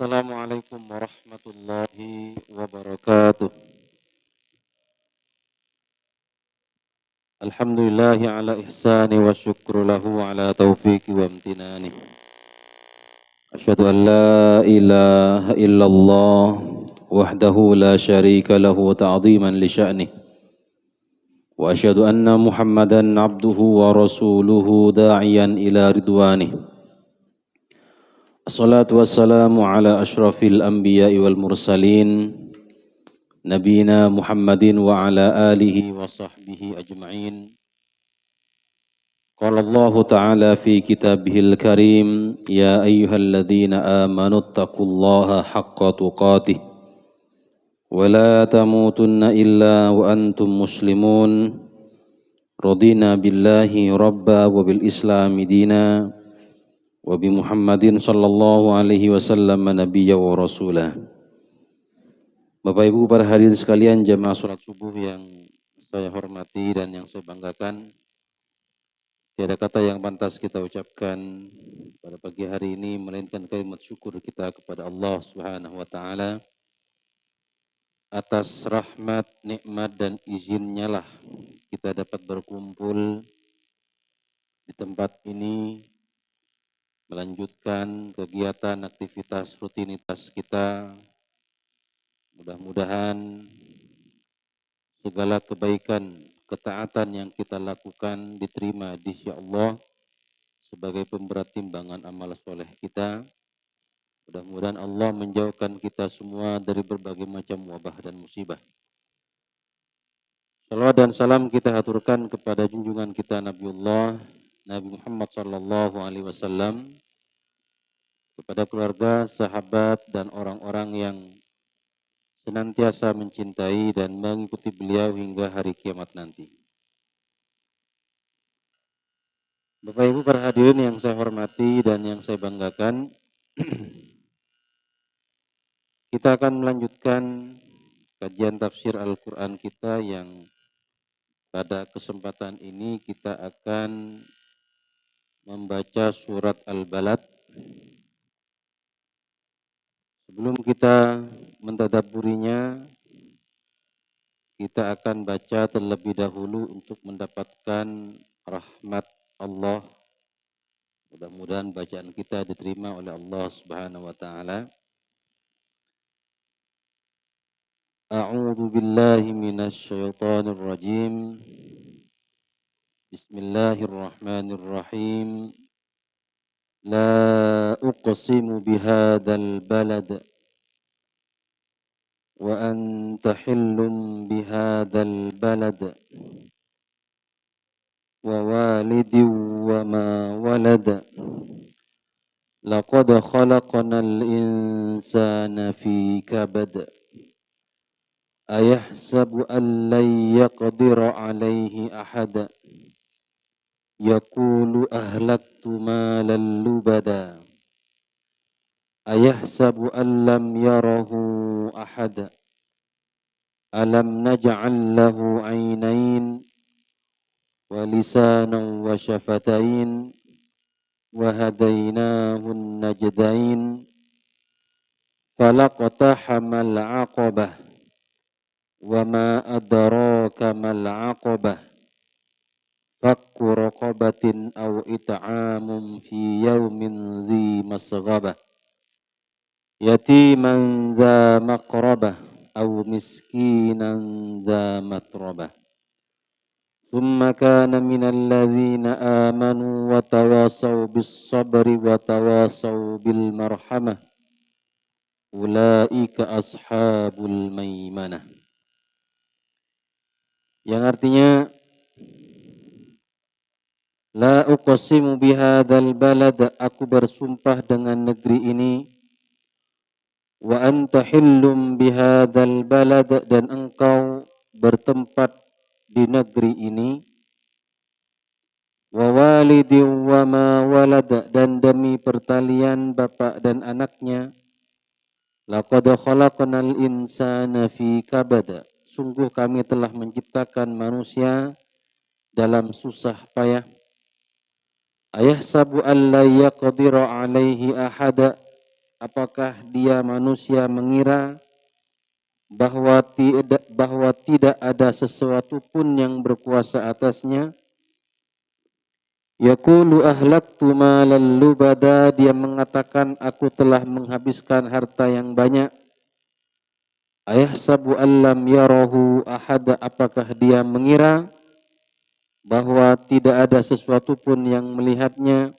Assalamualaikum warahmatullahi wabarakatuh. Alhamdulillahi ala ihsani wa syukru lahu ala taufiqi wa amtinani. Asyhadu an la ilaha illallah wahdahu la syarika lahu ta'ziman li sya'nih. Wa asyhadu anna Muhammadan abduhu wa rasuluhu da'iyan ila ridwanih. Assalatu wassalamu ala asyrafil anbiya'i wal mursalin Nabina Muhammadin wa ala alihi wa sahbihi ajma'in. Qala Allah Ta'ala fi kitabihil karim, ya ayyuhalladzina amanu taqullaha haqqa tuqatih wa la tamutunna illa wa antum muslimun. Radina billahi rabba wa bil islami dina wa bi Muhammadin sallallahu alaihi wasallam nabiyya wa rasulah. Bapak Ibu para hadirin sekalian, jamaah salat subuh yang saya hormati dan yang saya banggakan, tiada kata yang pantas kita ucapkan pada pagi hari ini melainkan kalimat syukur kita kepada Allah Subhanahu wa taala atas rahmat, nikmat dan izinnya lah kita dapat berkumpul di tempat ini melanjutkan kegiatan aktivitas rutinitas kita. Mudah-mudahan segala kebaikan, ketaatan yang kita lakukan diterima di sisi Allah sebagai pemberat timbangan amal soleh kita. Mudah-mudahan Allah menjauhkan kita semua dari berbagai macam wabah dan musibah. Salawat dan salam kita haturkan kepada junjungan kita Nabiullah Nabi Muhammad sallallahu alaihi wasallam, kepada keluarga, sahabat dan orang-orang yang senantiasa mencintai dan mengikuti beliau hingga hari kiamat nanti. Bapak Ibu para hadirin yang saya hormati dan yang saya banggakan, kita akan melanjutkan kajian tafsir Al-Quran kita yang pada kesempatan ini kita akan membaca surat Al-Balad. Sebelum kita mentadabburinya, kita akan baca terlebih dahulu untuk mendapatkan rahmat Allah. Mudah-mudahan bacaan kita diterima oleh Allah Subhanahu wa taala. A'udzu billahi minasy syaithanir rajim. Bismillahirrahmanirrahim. La uqsimu bihadzal balad wa anta hillum bihadzal balad wa walidin wa ma walad laqad khalaqnal insana fi kabad ayahsabu an lan yaqdira alayhi ahad yaqulu ahlaktu malan lubada ayahsabu an lam yarahu ahad alam naj'al lahu 'ainain wa lisanan wa syafatain wa hadainahu najdain falaqtahamal 'aqabah wa ma adraka mal 'aqabah fakku raqabatin aw it'amun fi yaumin dhi masghabah yatiman dha maqrabah aw miskinan dha matrabah thumma kana minal ladzina amanu wa tawasaw bis sabri wa tawasaw bil marhamah ulaika ashabul maimanah, yang artinya la uqsimu bihadzal balad, aku bersumpah dengan negeri ini, wa anta hillum bihadzal balad, dan engkau bertempat di negeri ini, wa walidin wa ma walad, dan demi pertalian bapak dan anaknya, laqad khalaqnal insana fi kabad, sungguh kami telah menciptakan manusia dalam susah payah. Ayahsabu an la yaqdira alaihi ahada, apakah dia manusia mengira bahwa tidak ada sesuatu pun yang berkuasa atasnya. Yaqulu ahlaktu malan lubada, dia mengatakan aku telah menghabiskan harta yang banyak. Ayahsabu allam yarahu ahad, apakah dia mengira bahwa tidak ada sesuatu pun yang melihatnya.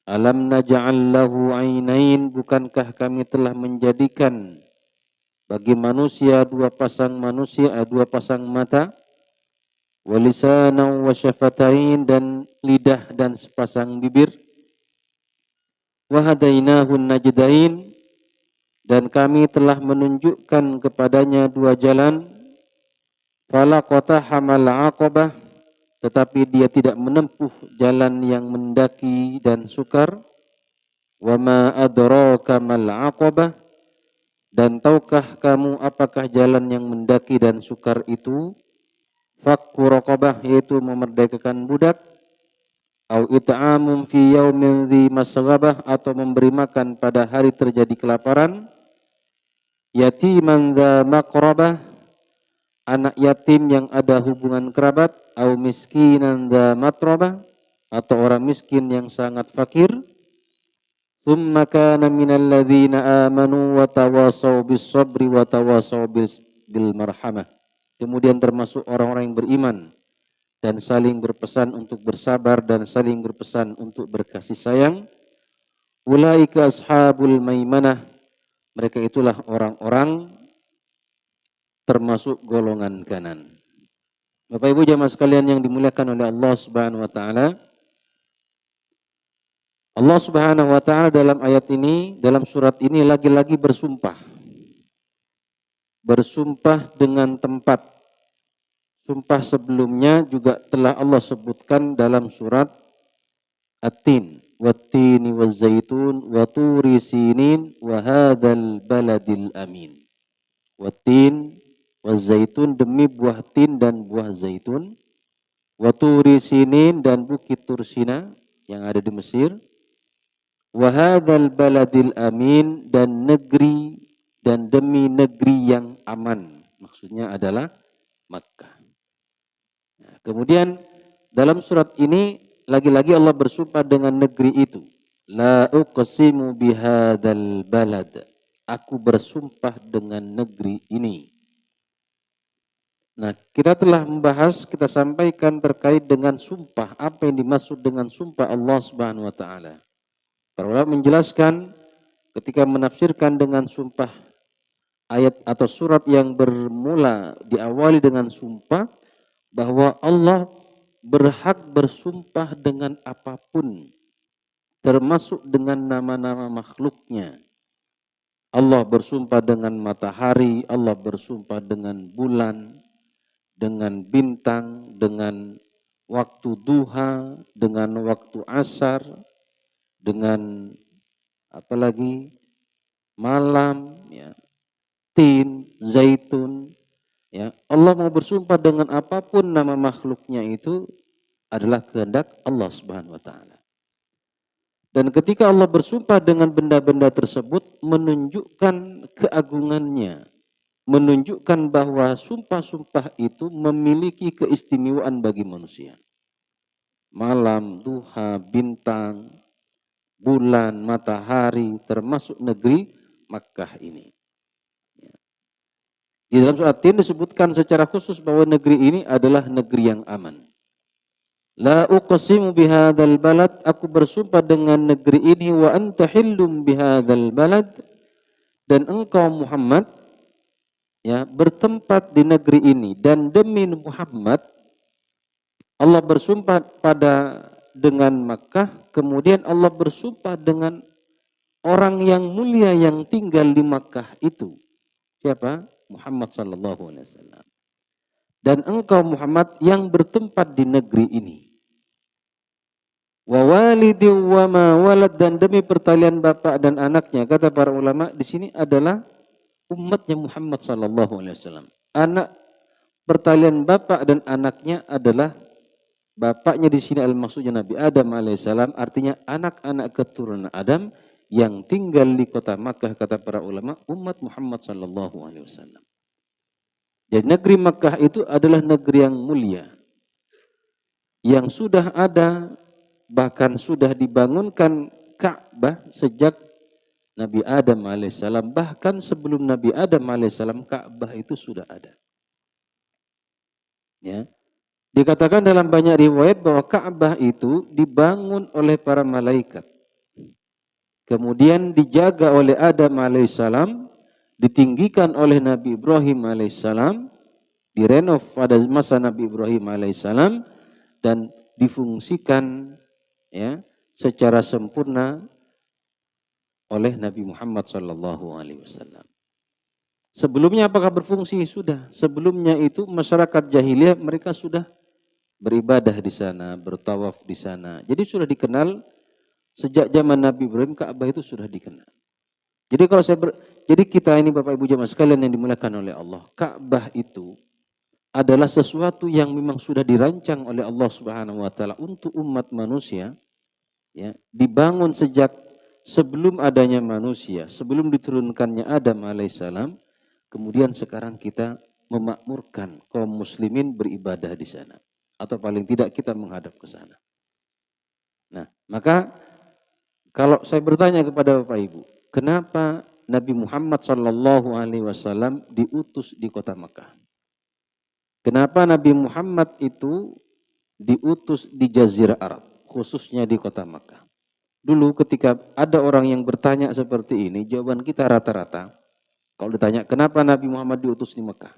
Alam naj'al lahu ainain, bukankah kami telah menjadikan bagi manusia dua pasang mata, walisanan wa syafatain, dan lidah dan sepasang bibir, wa hadainahu najdain, dan kami telah menunjukkan kepadanya dua jalan. Fala qatahamal aqabah, tetapi dia tidak menempuh jalan yang mendaki dan sukar. Wa ma adraka mal aqabah, dan tahukah kamu apakah jalan yang mendaki dan sukar itu? Fakku raqabah, yaitu memerdekakan budak. Au it'amun fi yaumin dzi masghabah, atau memberi makan pada hari terjadi kelaparan. Yatiman dza maqrabah, anak yatim yang ada hubungan kerabat. Au miskinan dza matrabah, atau orang miskin yang sangat fakir. Tsumma kana minal ladzina amanu wa tawasaw bis sabri wa tawasaw bil marhamah. Kemudian termasuk orang-orang yang beriman dan saling berpesan untuk bersabar dan saling berpesan untuk berkasih sayang. Ulaika ashabul maimanah, mereka itulah orang-orang termasuk golongan kanan. Bapak Ibu jamaah sekalian yang dimuliakan oleh Allah Subhanahu wa taala. Allah Subhanahu wa taala dalam ayat ini, dalam surat ini lagi-lagi bersumpah. Bersumpah dengan tempat. Sumpah sebelumnya juga telah Allah sebutkan dalam surat At-Tin, wat-tini waz-zaitun wa turi sinin wa hadzal baladil amin. Wat-tin waz-zaitun, demi buah tin dan buah zaitun. Wa turi sinin, dan bukit Tursina yang ada di Mesir. Wa hadzal baladil amin, dan negeri dan demi negeri yang aman. Maksudnya adalah Makkah. Nah, kemudian dalam surat ini lagi-lagi Allah bersumpah dengan negeri itu. La uqsimu bihadzal balad, aku bersumpah dengan negeri ini. Nah, kita telah membahas, kita sampaikan terkait dengan sumpah, apa yang dimaksud dengan sumpah Allah Subhanahu wa taala. Para ulama menjelaskan ketika menafsirkan dengan sumpah ayat atau surat yang bermula diawali dengan sumpah, bahwa Allah berhak bersumpah dengan apapun, termasuk dengan nama-nama makhluknya. Allah bersumpah dengan matahari, Allah bersumpah dengan bulan, dengan bintang, dengan waktu duha, dengan waktu asar, dengan apalagi malam, ya, tin, zaitun, ya. Allah mau bersumpah dengan apapun nama makhluknya itu adalah kehendak Allah Subhanahu wa taala. Dan ketika Allah bersumpah dengan benda-benda tersebut menunjukkan keagungannya, menunjukkan bahwa sumpah-sumpah itu memiliki keistimewaan bagi manusia. Malam, duha, bintang, bulan, matahari, termasuk negeri Makkah ini. Di dalam surat Tin disebutkan secara khusus bahwa negeri ini adalah negeri yang aman. La uqsimu bihadzal balad, aku bersumpah dengan negeri ini, wa anta hillum bihadzal balad, dan engkau Muhammad, ya, bertempat di negeri ini. Dan demi Muhammad Allah bersumpah dengan Makkah, kemudian Allah bersumpah dengan orang yang mulia yang tinggal di Makkah itu. Siapa? Muhammad sallallahu alaihi wasallam. Dan engkau Muhammad yang bertempat di negeri ini. Wa walidi wa ma walad, dan demi pertalian bapak dan anaknya. Kata para ulama di sini adalah umatnya Muhammad sallallahu alaihi wasallam. Anak pertalian bapak dan anaknya adalah bapaknya di sini maksudnya Nabi Adam alaihissalam, artinya anak-anak keturunan Adam yang tinggal di kota Makkah, kata para ulama, umat Muhammad sallallahu alaihi wasallam. Jadi negeri Makkah itu adalah negeri yang mulia, yang sudah ada, bahkan sudah dibangunkan Ka'bah sejak Nabi Adam alaihissalam. Bahkan sebelum Nabi Adam alaihissalam, Ka'bah itu sudah ada. Ya. Dikatakan dalam banyak riwayat bahwa Ka'bah itu dibangun oleh para malaikat. Kemudian dijaga oleh Adam alaihissalam, ditinggikan oleh Nabi Ibrahim alaihissalam, direnov pada masa Nabi Ibrahim alaihissalam, dan difungsikan ya secara sempurna oleh Nabi Muhammad sallallahu alaihi wasallam. Sebelumnya apakah berfungsi? Sudah. Sebelumnya itu masyarakat jahiliyah mereka sudah beribadah di sana, bertawaf di sana. Jadi sudah dikenal sejak zaman Nabi Ibrahim, Ka'bah itu sudah dikenal. Jadi jadi kita ini Bapak Ibu jemaah sekalian yang dimuliakan oleh Allah, Ka'bah itu adalah sesuatu yang memang sudah dirancang oleh Allah Subhanahu wa taala untuk umat manusia, ya, dibangun sejak sebelum adanya manusia, sebelum diturunkannya Adam alaihissalam. Kemudian sekarang kita memakmurkan kaum muslimin beribadah di sana, atau paling tidak kita menghadap ke sana. Nah, maka kalau saya bertanya kepada Bapak Ibu, kenapa Nabi Muhammad sallallahu alaihi wasallam diutus di kota Makkah? Kenapa Nabi Muhammad itu diutus di Jazirah Arab, khususnya di kota Makkah? Dulu ketika ada orang yang bertanya seperti ini, jawaban kita rata-rata, kalau ditanya kenapa Nabi Muhammad diutus di Makkah?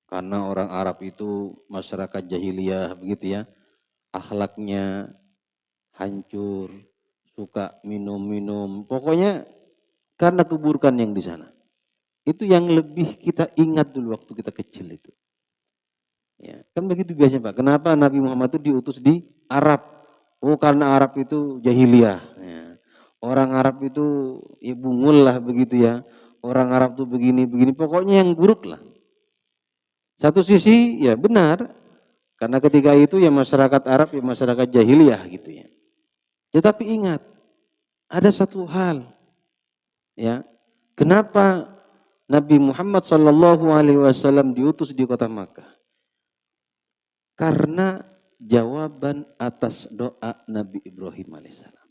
Karena orang Arab itu masyarakat jahiliyah begitu ya, akhlaknya hancur, suka minum-minum, pokoknya karena keburukan yang di sana. Itu yang lebih kita ingat dulu waktu kita kecil itu. Ya, kan begitu biasanya Pak. Kenapa Nabi Muhammad itu diutus di Arab? Oh, karena Arab itu jahiliyah. Ya. Orang Arab itu ya bungul lah begitu ya. Orang Arab itu begini-begini. Pokoknya yang buruk lah. Satu sisi ya benar. Karena ketika itu ya masyarakat Arab ya masyarakat jahiliyah gitu ya. Tetapi ingat, ada satu hal. Ya, kenapa Nabi Muhammad sallallahu alaihi wasallam diutus di kota Makkah? Karena jawaban atas doa Nabi Ibrahim alaihissalam.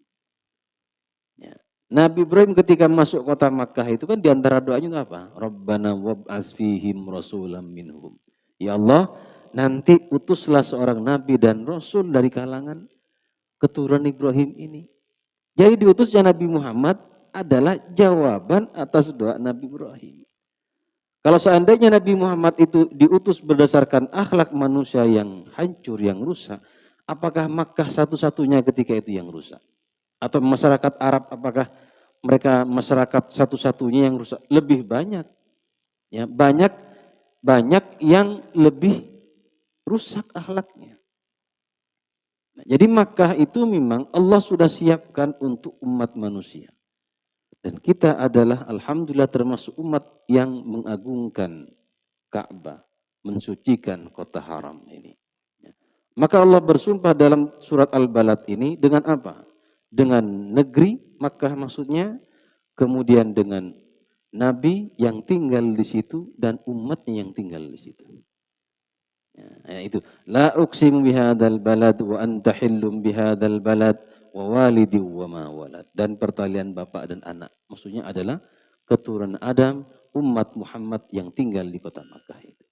Ya. Nabi Ibrahim ketika masuk kota Makkah itu kan diantara doanya itu apa? Rabbana wab'ats fihim rasulam minhum. Ya Allah, nanti utuslah seorang nabi dan rasul dari kalangan keturunan Ibrahim ini. Jadi diutusnya Nabi Muhammad adalah jawaban atas doa Nabi Ibrahim. Kalau seandainya Nabi Muhammad itu diutus berdasarkan akhlak manusia yang hancur, yang rusak, apakah Makkah satu-satunya ketika itu yang rusak? Atau masyarakat Arab, apakah mereka masyarakat satu-satunya yang rusak? Lebih banyak. Ya, banyak yang lebih rusak akhlaknya. Nah, jadi Makkah itu memang Allah sudah siapkan untuk umat manusia. Dan kita adalah alhamdulillah termasuk umat yang mengagungkan Ka'bah, mensucikan kota haram ini. Maka Allah bersumpah dalam surat Al-Balad ini dengan apa? Dengan negeri Makkah maksudnya, kemudian dengan Nabi yang tinggal di situ dan umatnya yang tinggal di situ. Ya, itu la uqsimu bihadzal balad wa anta hillum bihadzal balad wa walidi wa ma walad, dan pertalian bapak dan anak maksudnya adalah keturunan Adam, umat Muhammad yang tinggal di kota Makkah itu.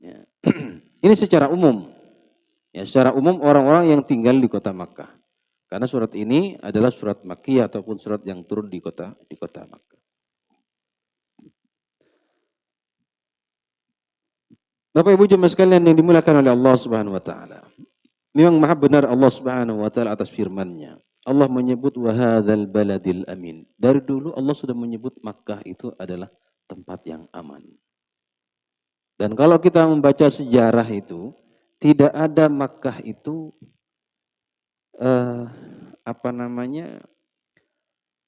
Ya. Ini secara umum. Ya, secara umum orang-orang yang tinggal di kota Makkah. Karena surat ini adalah surat Makkiyah ataupun surat yang turun di kota Makkah. Bapak Ibu jemaah sekalian yang dimuliakan oleh Allah Subhanahu wa taala. Memang maha benar Allah Subhanahu wa taala atas firman-Nya. Allah menyebut wa hadzal baladil amin. Dari dulu Allah sudah menyebut Makkah itu adalah tempat yang aman. Dan kalau kita membaca sejarah itu, tidak ada Makkah itu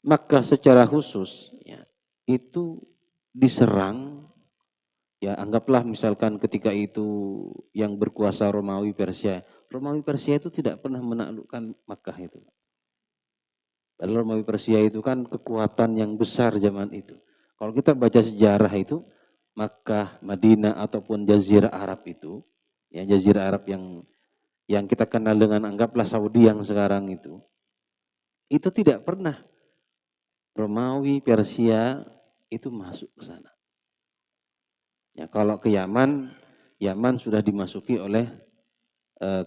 Makkah secara khusus ya, itu diserang. Ya, anggaplah misalkan ketika itu yang berkuasa Romawi Persia. Romawi Persia itu tidak pernah menaklukkan Makkah itu. Padahal Romawi Persia itu kan kekuatan yang besar zaman itu. Kalau kita baca sejarah itu, Makkah, Madinah ataupun Jazirah Arab itu, ya Jazirah Arab yang kita kenal dengan anggaplah Saudi yang sekarang itu tidak pernah Romawi Persia itu masuk ke sana. Ya, kalau ke Yaman, Yaman sudah dimasuki oleh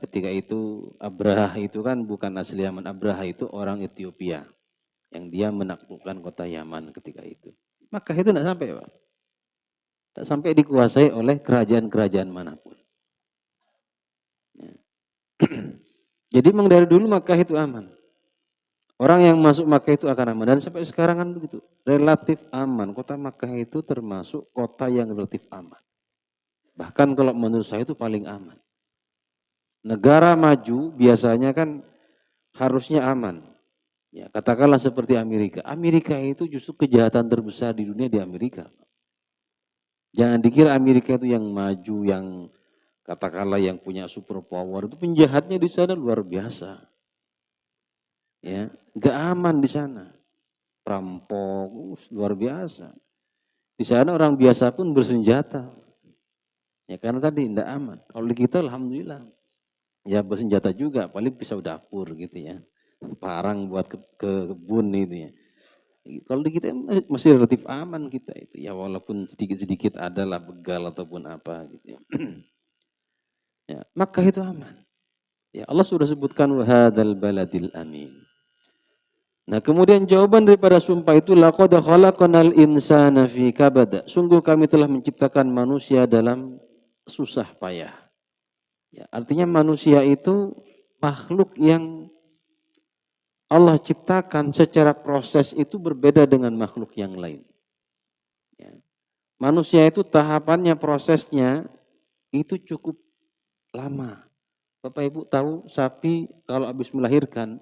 ketika itu Abraha itu kan bukan asli Yaman, Abraha itu orang Ethiopia yang dia menaklukkan kota Yaman ketika itu. Maka itu tidak sampai, Pak. Tak sampai dikuasai oleh kerajaan-kerajaan manapun. Ya. Jadi memang dari dulu Makkah itu aman. Orang yang masuk Makkah itu akan aman. Dan sampai sekarang kan begitu. Relatif aman. Kota Makkah itu termasuk kota yang relatif aman. Bahkan kalau menurut saya itu paling aman. Negara maju biasanya kan harusnya aman. Ya, katakanlah seperti Amerika. Amerika itu justru kejahatan terbesar di dunia di Amerika. Jangan dikira Amerika itu yang maju, yang katakanlah yang punya super power. Itu penjahatnya di sana luar biasa. Ya, nggak aman di sana. Perampok, luar biasa. Di sana orang biasa pun bersenjata. Ya karena tadi tidak aman. Kalau di kita alhamdulillah. Ya bersenjata juga, paling pisau dapur gitu ya. Parang buat ke kebun itu ya. Kalau di kita masih relatif aman kita itu. Ya walaupun sedikit-sedikit adalah begal ataupun apa gitu ya. Ya, Makkah itu aman. Ya Allah sudah sebutkan wahadzal baladil amin. Nah, kemudian jawaban daripada sumpah itu laqad khalaqnal insana fi kabad. Sungguh kami telah menciptakan manusia dalam susah payah. Ya, artinya manusia itu makhluk yang Allah ciptakan secara proses itu berbeda dengan makhluk yang lain. Ya. Manusia itu tahapannya, prosesnya itu cukup lama. Bapak Ibu tahu sapi kalau habis melahirkan,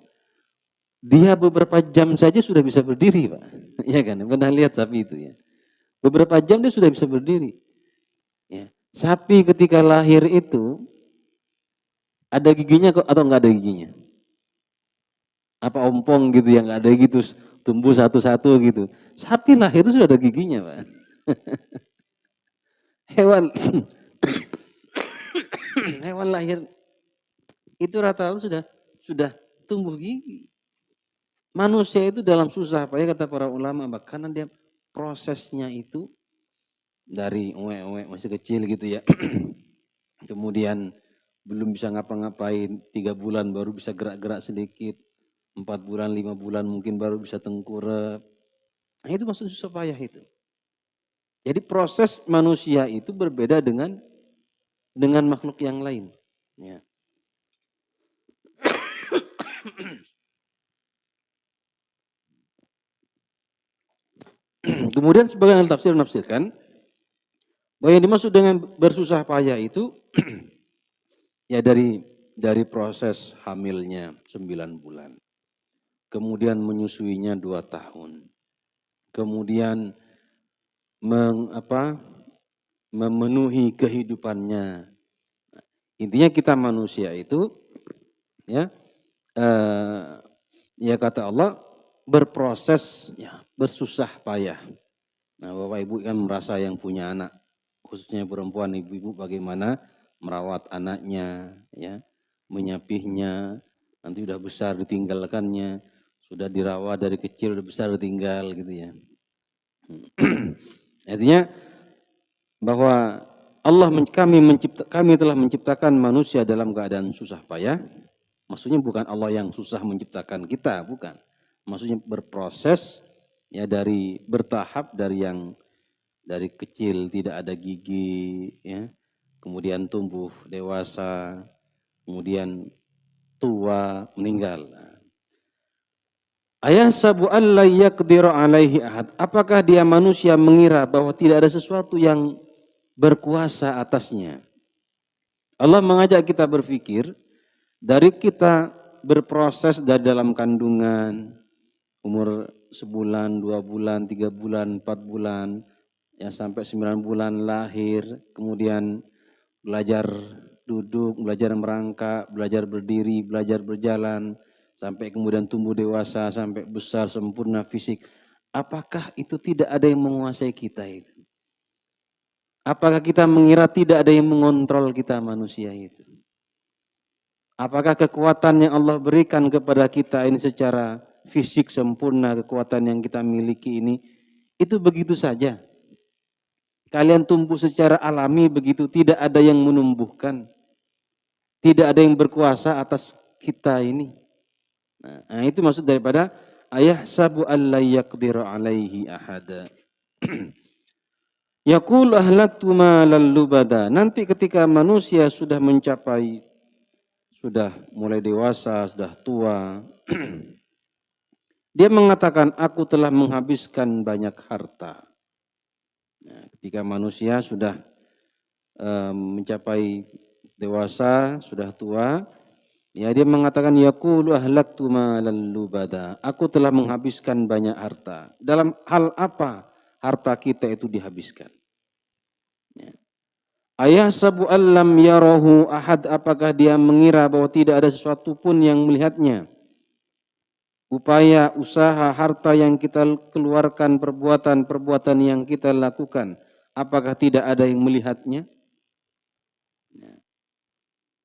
dia beberapa jam saja sudah bisa berdiri, Pak. Iya kan? Pernah lihat sapi itu ya. Beberapa jam dia sudah bisa berdiri. Ya. Sapi ketika lahir itu ada giginya kok atau enggak ada giginya? Apa ompong gitu yang enggak ada gitu, tumbuh satu-satu gitu. Sapi lahir itu sudah ada giginya, Pak. Hewan hewan lahir itu rata-rata sudah tumbuh gigi. Manusia itu dalam susah payah kata para ulama, karena dia prosesnya itu dari masih kecil gitu ya. Kemudian belum bisa ngapa-ngapain, 3 bulan baru bisa gerak-gerak sedikit, 4 bulan, 5 bulan mungkin baru bisa tengkurap. Nah itu maksud susah payah itu. Jadi proses manusia itu berbeda dengan makhluk yang lain. Ya. Kemudian sebagian tafsir menafsirkan bahwa yang dimaksud dengan bersusah payah itu ya dari proses hamilnya 9 bulan. Kemudian menyusuinya 2 tahun. Kemudian memenuhi kehidupannya. Intinya kita manusia itu ya ya kata Allah berproses ya bersusah payah. Nah, Bapak Ibu kan merasa yang punya anak, khususnya perempuan, ibu-ibu bagaimana merawat anaknya, ya, menyapihnya, nanti udah besar ditinggalkannya, sudah dirawat dari kecil udah besar ditinggal gitu ya. Artinya bahwa kami telah menciptakan manusia dalam keadaan susah payah. Maksudnya bukan Allah yang susah menciptakan kita, bukan. Maksudnya berproses ya dari bertahap dari kecil tidak ada gigi ya. Kemudian tumbuh dewasa, kemudian tua, meninggal. Ayasabu alla yaqdiru alaihi ahad. Apakah dia manusia mengira bahwa tidak ada sesuatu yang berkuasa atasnya? Allah mengajak kita berpikir dari kita berproses dari dalam kandungan umur sebulan, 2 bulan, 3 bulan, 4 bulan, ya sampai 9 bulan lahir, kemudian belajar duduk, belajar merangkak, belajar berdiri, belajar berjalan, sampai kemudian tumbuh dewasa, sampai besar, sempurna fisik. Apakah itu tidak ada yang menguasai kita itu? Apakah kita mengira tidak ada yang mengontrol kita manusia itu? Apakah kekuatan yang Allah berikan kepada kita ini secara fisik sempurna, kekuatan yang kita miliki ini, itu begitu saja? Kalian tumbuh secara alami begitu, tidak ada yang menumbuhkan, tidak ada yang berkuasa atas kita ini. Nah, itu maksud daripada ayah sabu alla yaqdiru alaihi ahada. Yaqul ahlaktu malal lubada. Nanti ketika manusia sudah mencapai, sudah mulai dewasa, sudah tua, dia mengatakan, aku telah menghabiskan banyak harta. Nah, ketika manusia sudah mencapai dewasa, sudah tua, ya dia mengatakan, yaqulu ahlaktu malal lubada. Aku telah menghabiskan banyak harta. Dalam hal apa harta kita itu dihabiskan? Ya. Ayah sabu allam yarahu ahad, apakah dia mengira bahwa tidak ada sesuatu pun yang melihatnya? Upaya, usaha, harta yang kita keluarkan, perbuatan yang kita lakukan, apakah tidak ada yang melihatnya?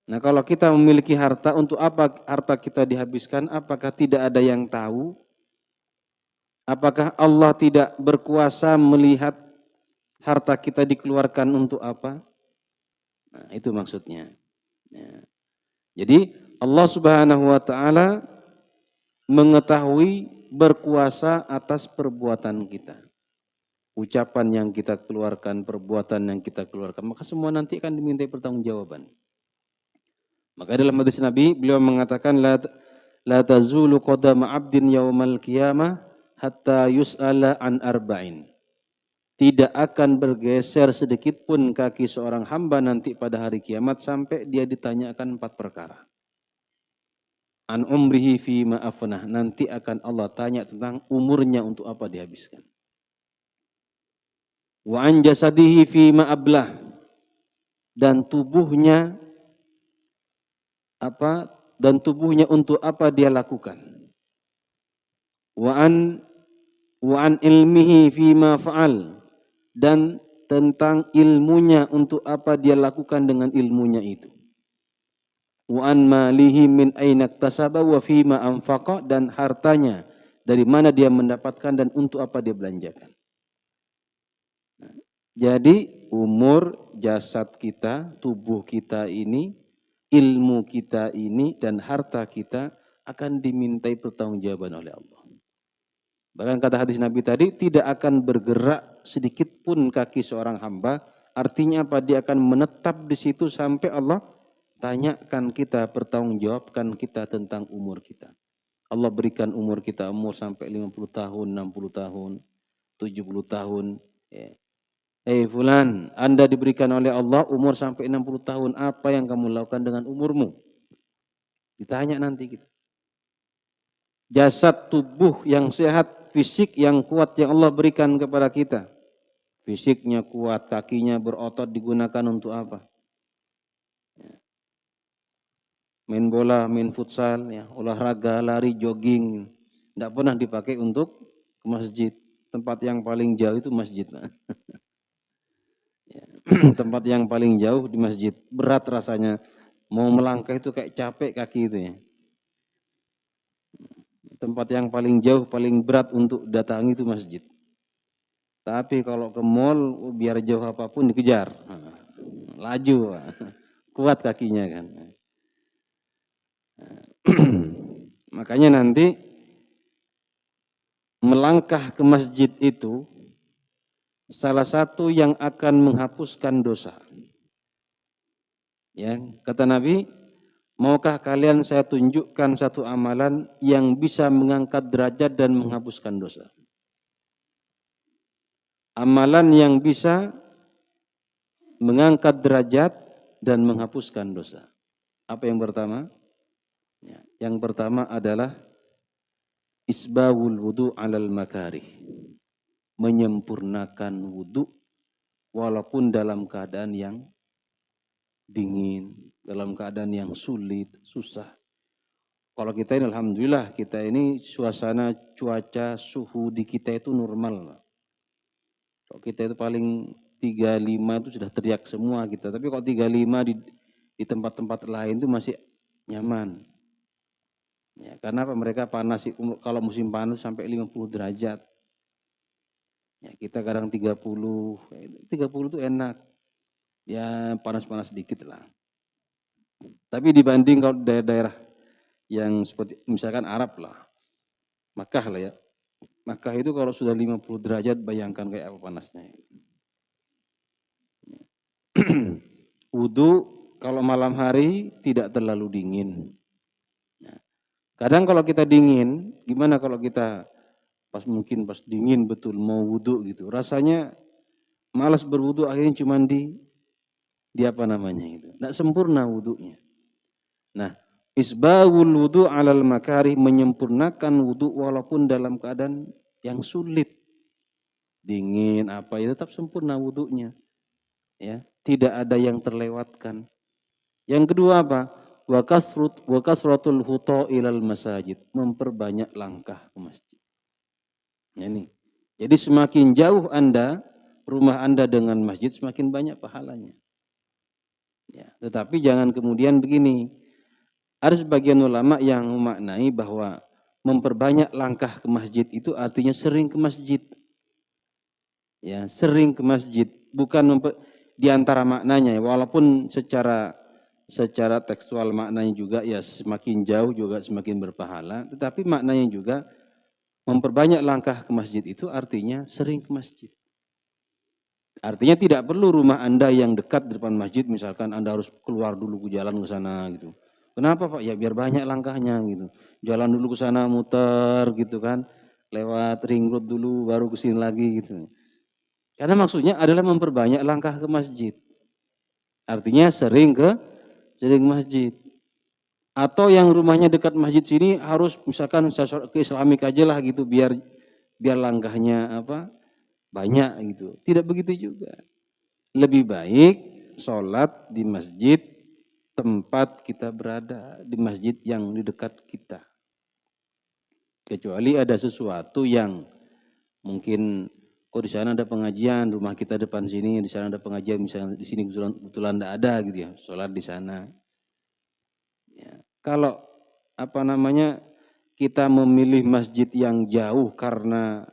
Nah, kalau kita memiliki harta, untuk apa harta kita dihabiskan? Apakah tidak ada yang tahu? Apakah Allah tidak berkuasa melihat harta kita dikeluarkan untuk apa? Nah, itu maksudnya. Ya. Jadi Allah Subhanahu wa taala mengetahui, berkuasa atas perbuatan kita. Ucapan yang kita keluarkan, perbuatan yang kita keluarkan, maka semua nanti akan dimintai pertanggungjawaban. Maka dalam hadis Nabi beliau mengatakan la tazulu qadama 'abdin yaumal qiyamah hatta yus'ala an arba'in. Tidak akan bergeser sedikit pun kaki seorang hamba nanti pada hari kiamat sampai dia ditanyakan 4 perkara. An umrihi fi ma afnah, nanti akan Allah tanya tentang umurnya untuk apa dihabiskan. Wa an jasadihi fi ma ablah, dan tubuhnya apa, dan tubuhnya untuk apa dia lakukan. Wa an ilmihi fi ma fa'al, dan tentang ilmunya untuk apa dia lakukan dengan ilmunya itu. Wa an malihi min aina iktasaba wa fi ma anfaqa, dan hartanya dari mana dia mendapatkan dan untuk apa dia belanjakan. Jadi umur, jasad kita, tubuh kita ini, ilmu kita ini, dan harta kita akan dimintai pertanggungjawaban oleh Allah. Bahkan kata hadis Nabi tadi, tidak akan bergerak sedikit pun kaki seorang hamba. Artinya apa? Dia akan menetap di situ sampai Allah tanyakan kita, pertanggungjawabkan kita tentang umur kita. Allah berikan umur kita, umur sampai 50 tahun, 60 tahun, 70 tahun. Fulan, Anda diberikan oleh Allah umur sampai 60 tahun, apa yang kamu lakukan dengan umurmu? Ditanya nanti kita. Jasad tubuh yang sehat, fisik yang kuat yang Allah berikan kepada kita. Fisiknya kuat, kakinya berotot, digunakan untuk apa? Main bola, main futsal, ya, olahraga, lari, jogging. Tidak pernah dipakai untuk ke masjid. Tempat yang paling jauh itu masjid. Tempat yang paling jauh di masjid. Berat rasanya. Mau melangkah itu kayak capek kaki itu ya. Tempat yang paling jauh, paling berat untuk datangi itu masjid. Tapi kalau ke mall, biar jauh apapun dikejar. Laju, kuat kakinya kan. Makanya nanti melangkah ke masjid itu salah satu yang akan menghapuskan dosa. Ya, kata Nabi, maukah kalian saya tunjukkan satu amalan yang bisa mengangkat derajat dan menghapuskan dosa? Amalan yang bisa mengangkat derajat dan menghapuskan dosa. Apa yang pertama? Ya, yang pertama adalah isbahul wudu alal makarih. Menyempurnakan wudu walaupun dalam keadaan yang dingin, dalam keadaan yang sulit, susah. Kalau kita ini alhamdulillah, kita ini suasana, cuaca, suhu di kita itu normal. Kalau kita itu paling 35 itu sudah teriak semua kita. Tapi kalau 35 di tempat-tempat lain itu masih nyaman. Ya, karena apa? Mereka panas, kalau musim panas sampai 50 derajat. Ya, kita kadang 30 itu enak. Ya panas-panas sedikit lah. Tapi dibanding kalau daerah-daerah yang seperti misalkan Arab lah, Makkah lah ya. Makkah itu kalau sudah 50 derajat bayangkan kayak apa panasnya. Wudu kalau malam hari tidak terlalu dingin. Kadang kalau kita dingin, gimana kalau kita mungkin pas dingin betul mau wudu gitu. Rasanya malas berwudu, akhirnya cuma di apa namanya itu. Tidak sempurna wudunya. Nah, isbahul wudu alal makarih, menyempurnakan wudu walaupun dalam keadaan yang sulit. Dingin apa ya tetap sempurna wudunya. Ya, tidak ada yang terlewatkan. Yang kedua apa? Wa kasratul huta ilal masajid, memperbanyak langkah ke masjid. Ya, ini. Jadi semakin jauh rumah Anda dengan masjid, semakin banyak pahalanya. Ya, tetapi jangan kemudian begini. Ada sebagian ulama yang memaknai bahwa memperbanyak langkah ke masjid itu artinya sering ke masjid. Ya, sering ke masjid, bukan di antara maknanya, walaupun secara tekstual maknanya juga ya semakin jauh juga semakin berpahala, tetapi maknanya juga memperbanyak langkah ke masjid itu artinya sering ke masjid. Artinya tidak perlu rumah Anda yang dekat di depan masjid, misalkan Anda harus keluar dulu ke jalan ke sana gitu. Kenapa Pak? Ya biar banyak langkahnya gitu. Jalan dulu ke sana muter gitu kan, lewat ring road dulu baru ke sini lagi gitu. Karena maksudnya adalah memperbanyak langkah ke masjid. Artinya sering ke masjid. Atau yang rumahnya dekat masjid sini harus misalkan ke Islamik aja lah gitu biar langkahnya apa banyak gitu. Tidak begitu juga. Lebih baik sholat di masjid tempat kita berada, di masjid yang di dekat kita. Kecuali ada sesuatu yang mungkin di sana ada pengajian, rumah kita depan sini, di sana ada pengajian, misalnya di sini kebetulan tidak ada gitu ya, sholat di sana. Ya. Kalau apa namanya kita memilih masjid yang jauh karena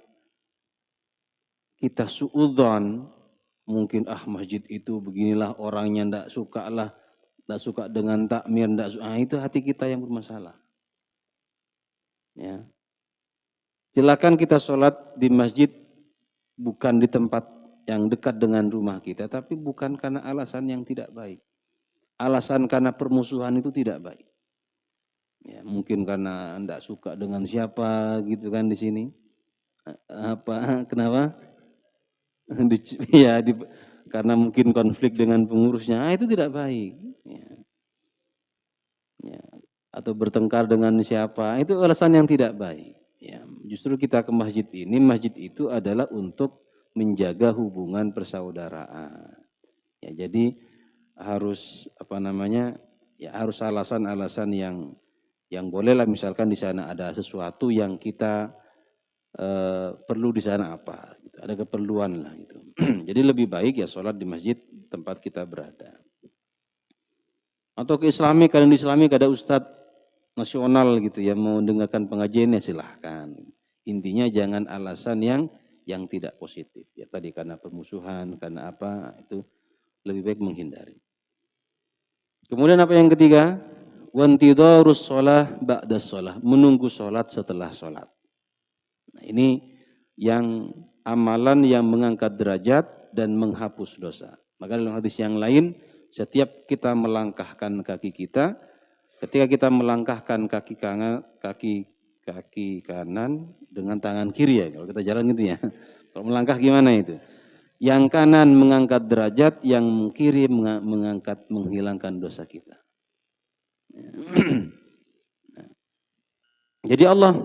kita suudzon, mungkin masjid itu beginilah orangnya tidak suka dengan takmir, itu hati kita yang bermasalah. Ya. Silakan kita sholat di masjid bukan di tempat yang dekat dengan rumah kita, tapi bukan karena alasan yang tidak baik. Alasan karena permusuhan itu tidak baik. Ya, mungkin karena tidak suka dengan siapa gitu kan di sini. Kenapa? Karena mungkin konflik dengan pengurusnya, itu tidak baik. Ya. Atau bertengkar dengan siapa, itu alasan yang tidak baik. Ya, justru kita ke masjid ini, masjid itu adalah untuk menjaga hubungan persaudaraan. Ya, jadi harus harus alasan-alasan yang bolehlah, misalkan di sana ada sesuatu yang kita perlu di sana apa, gitu. Ada keperluan lah gitu. Jadi lebih baik ya sholat di masjid tempat kita berada. Atau ke Islami, kadang di Islami ada ustadz nasional gitu ya, mau dengarkan pengajiannya silahkan. Intinya jangan alasan yang tidak positif. Ya tadi karena permusuhan, karena apa, itu lebih baik menghindari. Kemudian apa yang ketiga? Wantidharus shalah ba'da shalah, menunggu sholat setelah sholat. Nah, ini yang amalan yang mengangkat derajat dan menghapus dosa. Maka dalam hadis yang lain, setiap kita melangkahkan kaki kita, ketika kita melangkahkan kaki kanan dengan tangan kiri ya, kalau kita jalan gitu ya. Kalau melangkah gimana itu? Yang kanan mengangkat derajat, yang kiri menghilangkan dosa kita. Jadi Allah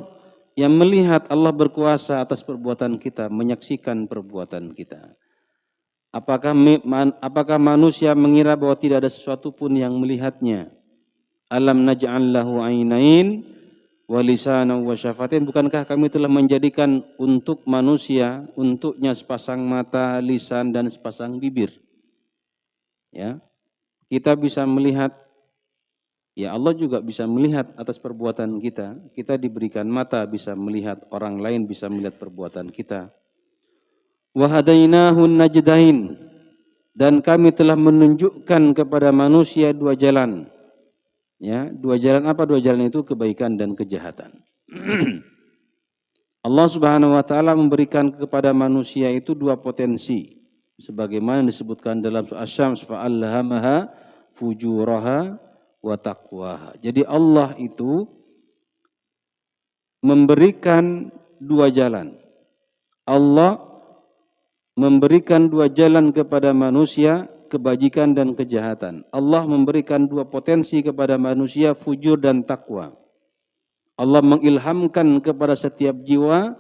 yang melihat, Allah berkuasa atas perbuatan kita, menyaksikan perbuatan kita. Apakah manusia mengira bahwa tidak ada sesuatu pun yang melihatnya? Alam naj'al lahu 'ainain wa lisanan wa syafatain. Bukankah kami telah menjadikan untuk manusia, untuknya sepasang mata, lisan dan sepasang bibir. Ya. Kita bisa melihat, ya Allah juga bisa melihat atas perbuatan kita. Kita diberikan mata bisa melihat, orang lain bisa melihat perbuatan kita. Wa hadainahun najdain, dan kami telah menunjukkan kepada manusia dua jalan. Ya, dua jalan apa? Dua jalan itu kebaikan dan kejahatan. Allah Subhanahu wa taala memberikan kepada manusia itu dua potensi. Sebagaimana disebutkan dalam surah Asy-Syams, fa'alhamaha fujuraha wa taqwaha. Jadi Allah itu memberikan dua jalan. Allah memberikan dua jalan kepada manusia, kebajikan dan kejahatan. Allah memberikan dua potensi kepada manusia, fujur dan takwa. Allah mengilhamkan kepada setiap jiwa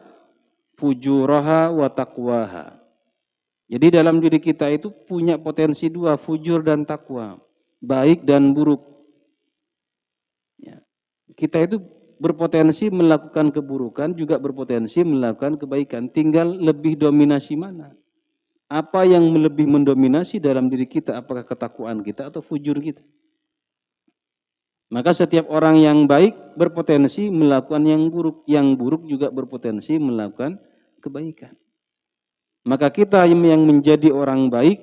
fujuraha wa taqwaha. Jadi dalam diri kita itu punya potensi dua, fujur dan takwa, baik dan buruk. Ya. Kita itu berpotensi melakukan keburukan, juga berpotensi melakukan kebaikan. Tinggal lebih dominasi mana? Apa yang lebih mendominasi dalam diri kita? Apakah ketakwaan kita atau fujur kita? Maka setiap orang yang baik berpotensi melakukan yang buruk juga berpotensi melakukan kebaikan. Maka kita yang menjadi orang baik,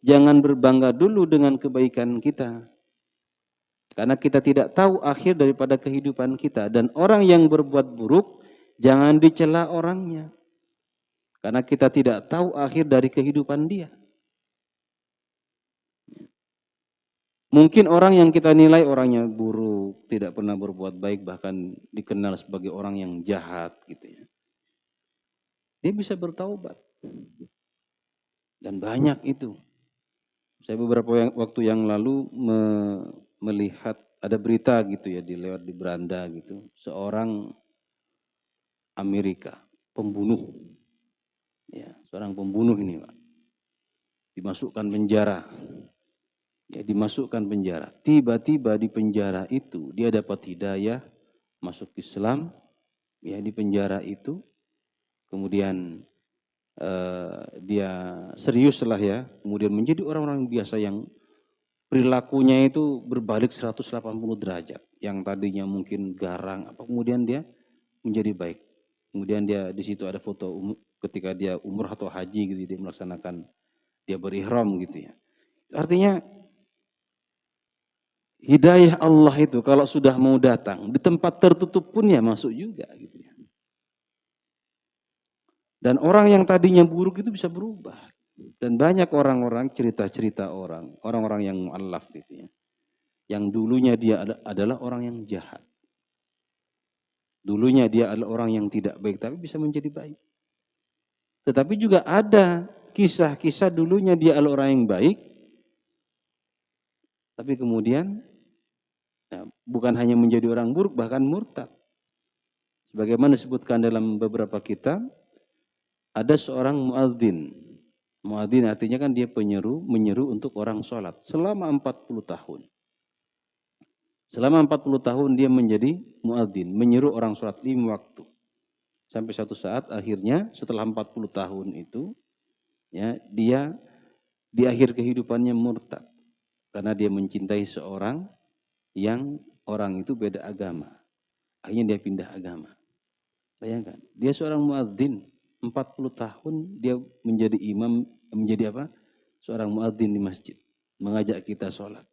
jangan berbangga dulu dengan kebaikan kita. Karena kita tidak tahu akhir daripada kehidupan kita. Dan orang yang berbuat buruk, jangan dicela orangnya. Karena kita tidak tahu akhir dari kehidupan dia. Mungkin orang yang kita nilai orangnya buruk, tidak pernah berbuat baik, bahkan dikenal sebagai orang yang jahat gitu ya. Dia bisa bertaubat. Dan banyak itu. Saya beberapa waktu yang lalu melihat ada berita gitu ya, dilewat di beranda gitu. Seorang Amerika, pembunuh. Ya, seorang pembunuh ini, Pak. Dimasukkan penjara. Ya, dimasukkan penjara. Tiba-tiba di penjara itu dia dapat hidayah, masuk Islam, ya di penjara itu. Kemudian dia serius lah ya, kemudian menjadi orang-orang biasa yang perilakunya itu berbalik 180 derajat. Yang tadinya mungkin garang, kemudian dia menjadi baik. Kemudian dia di situ ada foto ketika dia umrah atau haji gitu, dia melaksanakan, dia berihram gitu ya. Artinya hidayah Allah itu kalau sudah mau datang, di tempat tertutup pun ya masuk juga gitu ya. Dan orang yang tadinya buruk itu bisa berubah. Dan banyak orang-orang, cerita-cerita orang-orang yang mu'allaf gitu ya. Yang dulunya dia adalah orang yang jahat. Dulunya dia adalah orang yang tidak baik, tapi bisa menjadi baik. Tetapi juga ada kisah-kisah dulunya dia adalah orang yang baik, tapi kemudian ya, bukan hanya menjadi orang buruk, bahkan murtad. Sebagaimana disebutkan dalam beberapa kitab, ada seorang muadzin. Muadzin artinya kan dia menyeru untuk orang sholat selama 40 tahun. Selama 40 tahun dia menjadi muadzin, menyeru orang sholat 5 waktu. Sampai satu saat akhirnya setelah 40 tahun itu, ya dia di akhir kehidupannya murtad. Karena dia mencintai seorang yang orang itu beda agama. Akhirnya dia pindah agama. Bayangkan, dia seorang muadzin. 40 tahun dia menjadi imam, menjadi apa? Seorang muadzin di masjid, mengajak kita sholat.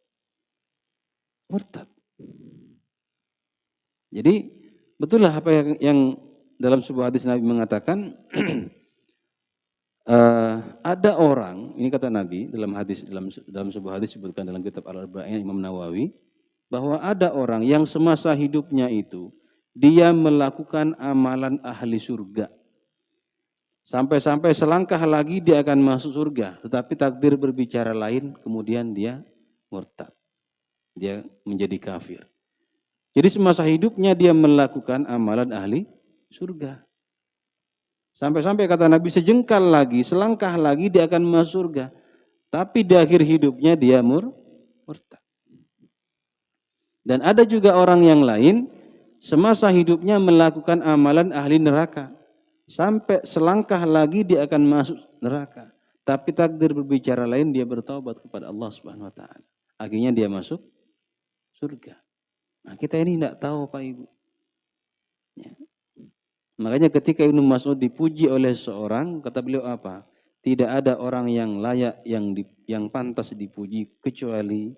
Murtad. Jadi betullah apa yang dalam sebuah hadis Nabi mengatakan, ada orang, ini kata Nabi dalam sebuah hadis disebutkan dalam kitab Al-Arba'in Imam Nawawi, bahwa ada orang yang semasa hidupnya itu dia melakukan amalan ahli surga. Sampai-sampai selangkah lagi dia akan masuk surga. Tetapi takdir berbicara lain, kemudian dia murtad. Dia menjadi kafir. Jadi semasa hidupnya dia melakukan amalan ahli surga. Sampai-sampai kata Nabi sejengkal lagi, selangkah lagi dia akan masuk surga. Tapi di akhir hidupnya dia murtad. Dan ada juga orang yang lain semasa hidupnya melakukan amalan ahli neraka. Sampai selangkah lagi dia akan masuk neraka. Tapi takdir berbicara lain, dia bertaubat kepada Allah Subhanahu wa taala. Akhirnya dia masuk surga. Nah, kita ini tidak tahu Pak Ibu. Ya. Makanya ketika Ibnu Mas'ud dipuji oleh seorang, kata beliau apa? Tidak ada orang yang layak, yang pantas dipuji kecuali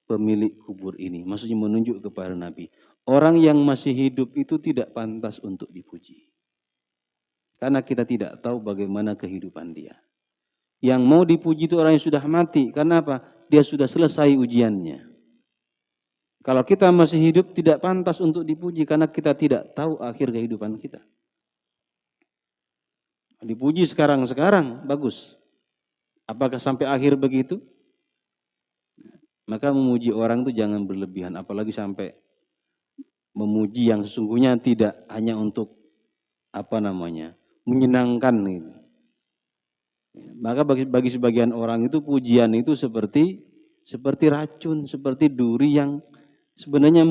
pemilik kubur ini. Maksudnya menunjuk kepada Nabi. Orang yang masih hidup itu tidak pantas untuk dipuji. Karena kita tidak tahu bagaimana kehidupan dia. Yang mau dipuji itu orang yang sudah mati. Karena apa? Dia sudah selesai ujiannya. Kalau kita masih hidup tidak pantas untuk dipuji karena kita tidak tahu akhir kehidupan kita. Dipuji sekarang bagus. Apakah sampai akhir begitu? Maka memuji orang itu jangan berlebihan. Apalagi sampai memuji yang sesungguhnya tidak hanya untuk menyenangkan gitu. Maka bagi sebagian orang itu pujian itu seperti racun, seperti duri yang sebenarnya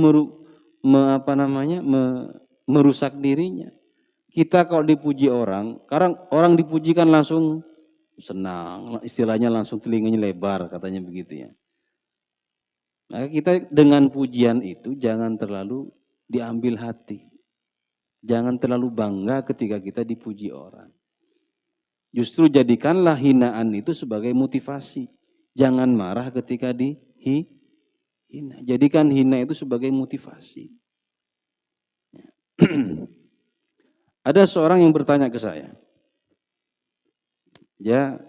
merusak dirinya. Kita kalau dipuji orang, karena orang dipuji kan langsung senang, istilahnya langsung telinganya lebar katanya begitu ya. Maka kita dengan pujian itu jangan terlalu diambil hati. Jangan terlalu bangga ketika kita dipuji orang. Justru jadikanlah hinaan itu sebagai motivasi. Jangan marah ketika dihina. Jadikan hina itu sebagai motivasi. Ada seorang yang bertanya ke saya. Dia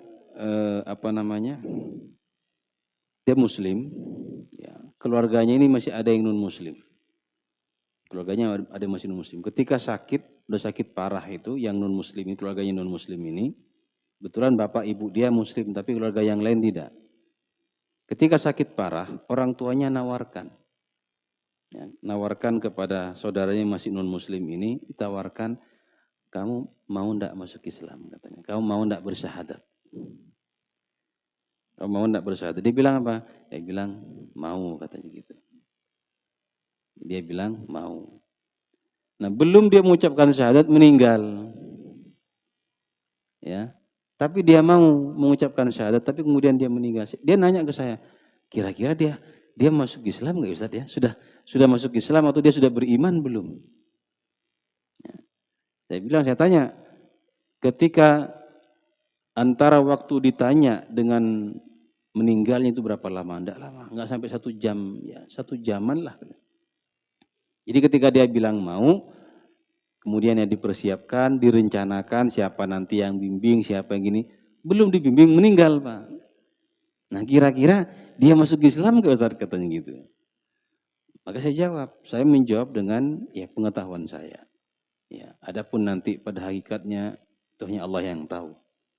dia muslim. Ya, keluarganya ini masih ada yang non muslim. Keluarganya ada yang masih non muslim. Ketika udah sakit parah itu, yang non muslim ini, keluarganya non muslim ini, kebetulan bapak ibu dia muslim, tapi keluarga yang lain tidak. Ketika sakit parah, orang tuanya nawarkan kepada saudaranya yang masih non muslim ini, ditawarkan, kamu mau ndak masuk Islam katanya, kamu mau ndak bersyahadat? Kamu mau ndak bersyahadat? Dia bilang apa? Dia bilang mau katanya gitu. Dia bilang mau. Nah, belum dia mengucapkan syahadat meninggal. Ya. Tapi dia mau mengucapkan syahadat tapi kemudian dia meninggal. Dia nanya ke saya, kira-kira dia masuk Islam enggak Ustaz ya? Sudah masuk Islam atau dia sudah beriman belum? Ya. Saya tanya, ketika antara waktu ditanya dengan meninggalnya itu berapa lama? Enggak lama, enggak sampai 1 jam, ya 1 jaman lah. Jadi ketika dia bilang mau, kemudian yang dipersiapkan, direncanakan siapa nanti yang bimbing, siapa yang gini, belum dibimbing meninggal Pak. Nah kira-kira dia masuk Islam enggak Ustaz katanya gitu. Maka saya menjawab dengan ya pengetahuan saya. Ya, adapun nanti pada hakikatnya itu hanya Allah yang tahu.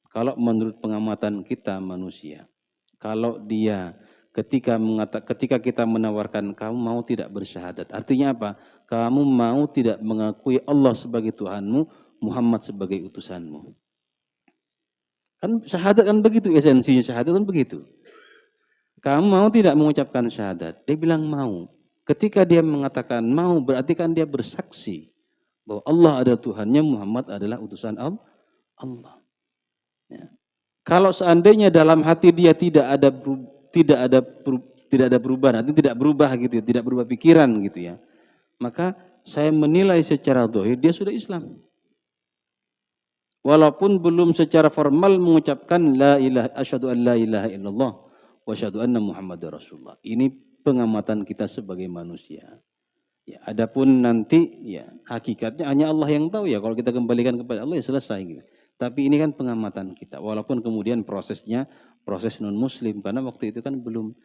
Kalau menurut pengamatan kita manusia, kalau dia ketika kita menawarkan kamu mau tidak bersyahadat, artinya apa? Kamu mau tidak mengakui Allah sebagai Tuhanmu, Muhammad sebagai utusanmu. Kan syahadat kan begitu, esensinya syahadat kan begitu. Kamu mau tidak mengucapkan syahadat? Dia bilang mau. Ketika dia mengatakan mau, berarti kan dia bersaksi bahwa Allah adalah Tuhannya, Muhammad adalah utusan Allah. Ya. Kalau seandainya dalam hati dia tidak ada perubahan, artinya tidak berubah gitu ya, tidak berubah pikiran gitu ya, maka saya menilai secara zahir dia sudah Islam. Walaupun belum secara formal mengucapkan asyhadu an la ilaha illallah wa asyhadu anna Muhammadar Rasulullah. Ini pengamatan kita sebagai manusia. Ya, adapun nanti ya hakikatnya hanya Allah yang tahu ya. Kalau kita kembalikan kepada Allah ya selesai gitu. Tapi ini kan pengamatan kita. Walaupun kemudian prosesnya proses non muslim karena waktu itu kan belum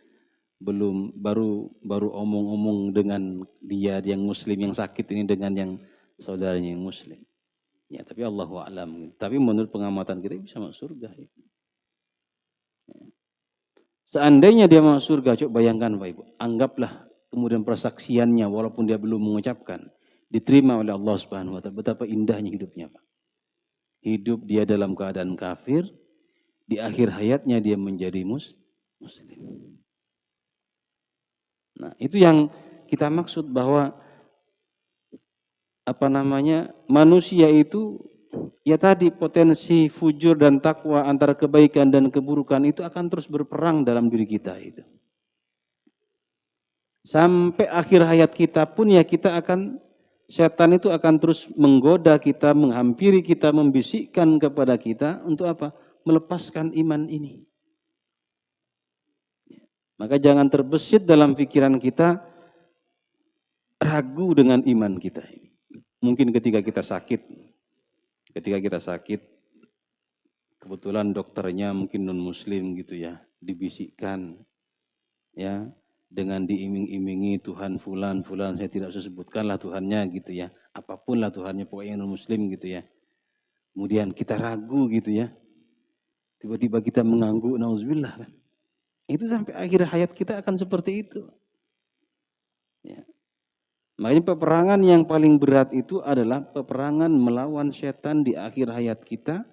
baru omong-omong dengan dia yang muslim yang sakit ini dengan yang saudaranya yang muslim. Ya, tapi Allahu a'lam. Tapi menurut pengamatan kita bisa masuk surga. Ya. Seandainya dia masuk surga, coba bayangkan Pak Ibu. Anggaplah kemudian persaksiannya walaupun dia belum mengucapkan diterima oleh Allah Subhanahu wa taala. Betapa indahnya hidupnya, Pak. Hidup dia dalam keadaan kafir, di akhir hayatnya dia menjadi muslim. Nah, itu yang kita maksud bahwa manusia itu ya tadi potensi fujur dan takwa antara kebaikan dan keburukan itu akan terus berperang dalam diri kita itu. Sampai akhir hayat kita pun ya setan itu akan terus menggoda kita, menghampiri kita, membisikkan kepada kita untuk apa? Melepaskan iman ini. Maka jangan terbesit dalam pikiran kita ragu dengan iman kita ini. Mungkin ketika kita sakit, kebetulan dokternya mungkin non-muslim gitu ya, dibisikkan ya, dengan diiming-imingi Tuhan fulan, saya tidak usah sebutkanlah Tuhannya gitu ya, apapun lah Tuhannya, pokoknya non-muslim gitu ya. Kemudian kita ragu gitu ya, tiba-tiba kita mengangguk, nauzubillah kan. Itu sampai akhir hayat kita akan seperti itu. Ya. Makanya peperangan yang paling berat itu adalah peperangan melawan setan di akhir hayat kita.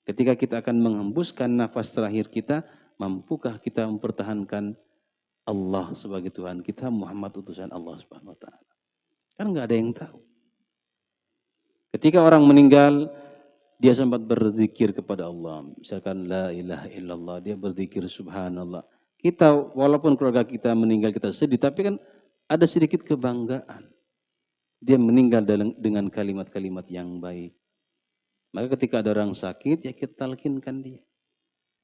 Ketika kita akan menghembuskan nafas terakhir kita, mampukah kita mempertahankan Allah sebagai Tuhan kita, Muhammad utusan Allah Subhanahu wa taala. Kan enggak ada yang tahu. Ketika orang meninggal, dia sempat berzikir kepada Allah. Misalkan la ilaha illallah, dia berzikir subhanallah. Kita walaupun keluarga kita meninggal kita sedih, tapi kan ada sedikit kebanggaan. Dia meninggal dengan kalimat-kalimat yang baik. Maka ketika ada orang sakit, ya kita talkinkan dia.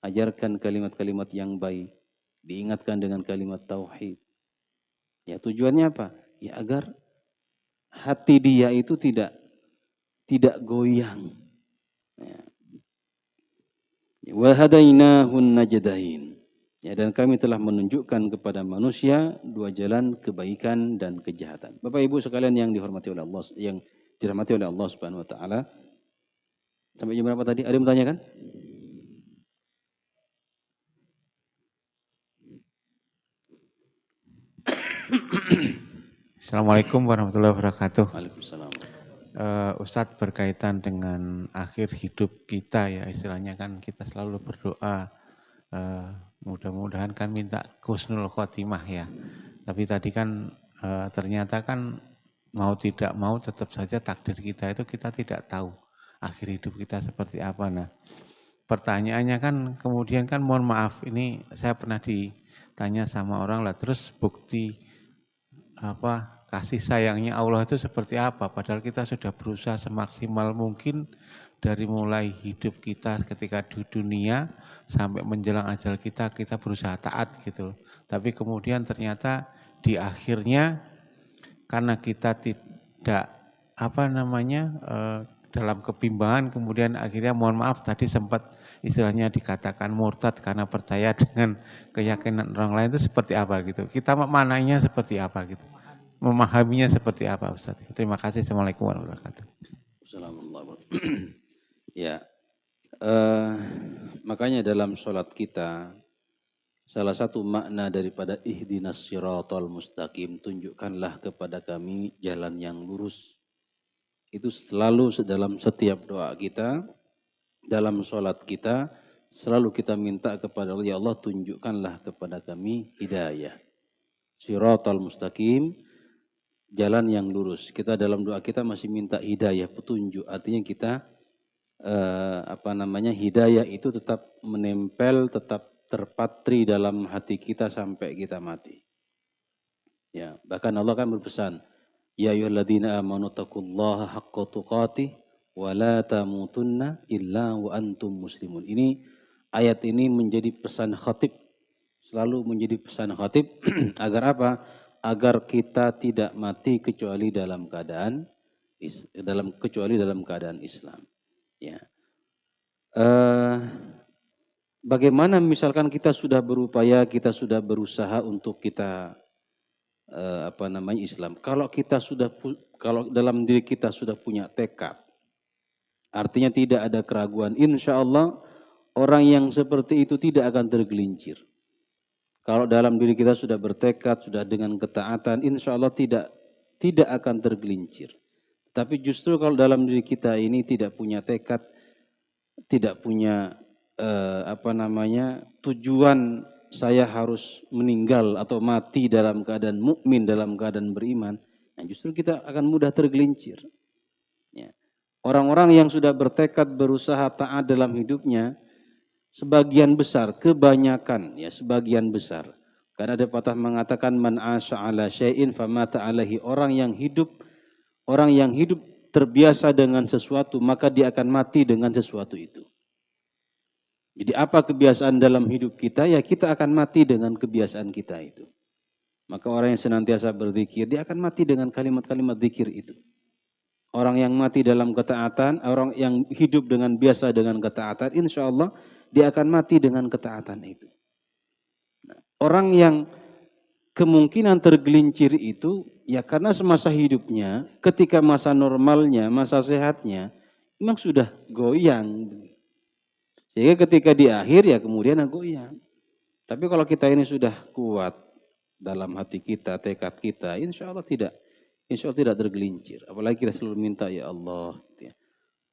Ajarkan kalimat-kalimat yang baik. Diingatkan dengan kalimat tauhid. Ya tujuannya apa? Ya agar hati dia itu tidak goyang. Wa hadainahun najdain. Ya, dan kami telah menunjukkan kepada manusia dua jalan kebaikan dan kejahatan. Bapak Ibu sekalian yang dihormati oleh Allah, yang dirahmati oleh Allah Subhanahu wa taala. Sampai jam berapa tadi? Ada yang bertanya kan? Assalamualaikum warahmatullahi wabarakatuh. Waalaikumsalam. Ustadz, berkaitan dengan akhir hidup kita ya, istilahnya kan kita selalu berdoa, mudah-mudahan kan minta husnul khotimah ya. Tapi tadi kan ternyata kan mau tidak mau tetap saja takdir kita itu kita tidak tahu akhir hidup kita seperti apa. Nah, pertanyaannya kan kemudian kan mohon maaf, ini saya pernah ditanya sama orang lah, terus bukti kasih sayangnya Allah itu seperti apa? Padahal kita sudah berusaha semaksimal mungkin dari mulai hidup kita ketika di dunia sampai menjelang ajal kita berusaha taat gitu. Tapi kemudian ternyata di akhirnya karena kita tidak dalam kebimbangan, kemudian akhirnya mohon maaf tadi sempat istilahnya dikatakan murtad karena percaya dengan keyakinan orang lain, itu seperti apa gitu. Kita maknanya seperti apa gitu. Memahaminya seperti apa Ustaz? Terima kasih. Assalamualaikum warahmatullahi wabarakatuh. Ya, makanya dalam sholat kita salah satu makna daripada ihdinas siratal mustaqim, tunjukkanlah kepada kami jalan yang lurus. Itu selalu dalam setiap doa kita, dalam sholat kita, selalu kita minta kepada Allah, ya Allah tunjukkanlah kepada kami hidayah. Siratal mustaqim, jalan yang lurus. Kita dalam doa kita masih minta hidayah, petunjuk. Artinya kita hidayah itu tetap menempel, tetap terpatri dalam hati kita sampai kita mati. Ya, bahkan Allah kan berpesan, ya ayyuhalladzina amanu taqullaha haqqa tuqatih wa la tamutunna illa wa antum muslimun. Ini ayat ini menjadi pesan khatib, selalu menjadi pesan khatib agar apa? Agar kita tidak mati kecuali dalam keadaan Islam. Ya. Bagaimana misalkan kita sudah berupaya, kita sudah berusaha untuk kita Islam. Kalau dalam diri kita sudah punya tekad, artinya tidak ada keraguan, insya Allah orang yang seperti itu tidak akan tergelincir. Kalau dalam diri kita sudah bertekad, sudah dengan ketaatan, insya Allah tidak akan tergelincir. Tapi justru kalau dalam diri kita ini tidak punya tekad, tidak punya tujuan saya harus meninggal atau mati dalam keadaan mukmin, dalam keadaan beriman, nah justru kita akan mudah tergelincir. Ya. Orang-orang yang sudah bertekad berusaha taat dalam hidupnya, sebagian besar, kebanyakan ya sebagian besar. Karena ada patah mengatakan man asya ala syai'in famata alaihi, orang yang hidup terbiasa dengan sesuatu maka dia akan mati dengan sesuatu itu. Jadi apa kebiasaan dalam hidup kita, ya kita akan mati dengan kebiasaan kita itu. Maka orang yang senantiasa berzikir, dia akan mati dengan kalimat-kalimat zikir itu. Orang yang mati dalam ketaatan, orang yang hidup dengan biasa dengan ketaatan, insya Allah dia akan mati dengan ketaatan itu. Nah, orang yang kemungkinan tergelincir itu, ya karena semasa hidupnya, ketika masa normalnya, masa sehatnya, memang sudah goyang. Sehingga ketika di akhir ya kemudian goyang. Tapi kalau kita ini sudah kuat dalam hati kita, tekad kita, insya Allah tidak tergelincir. Apalagi kita selalu minta ya Allah,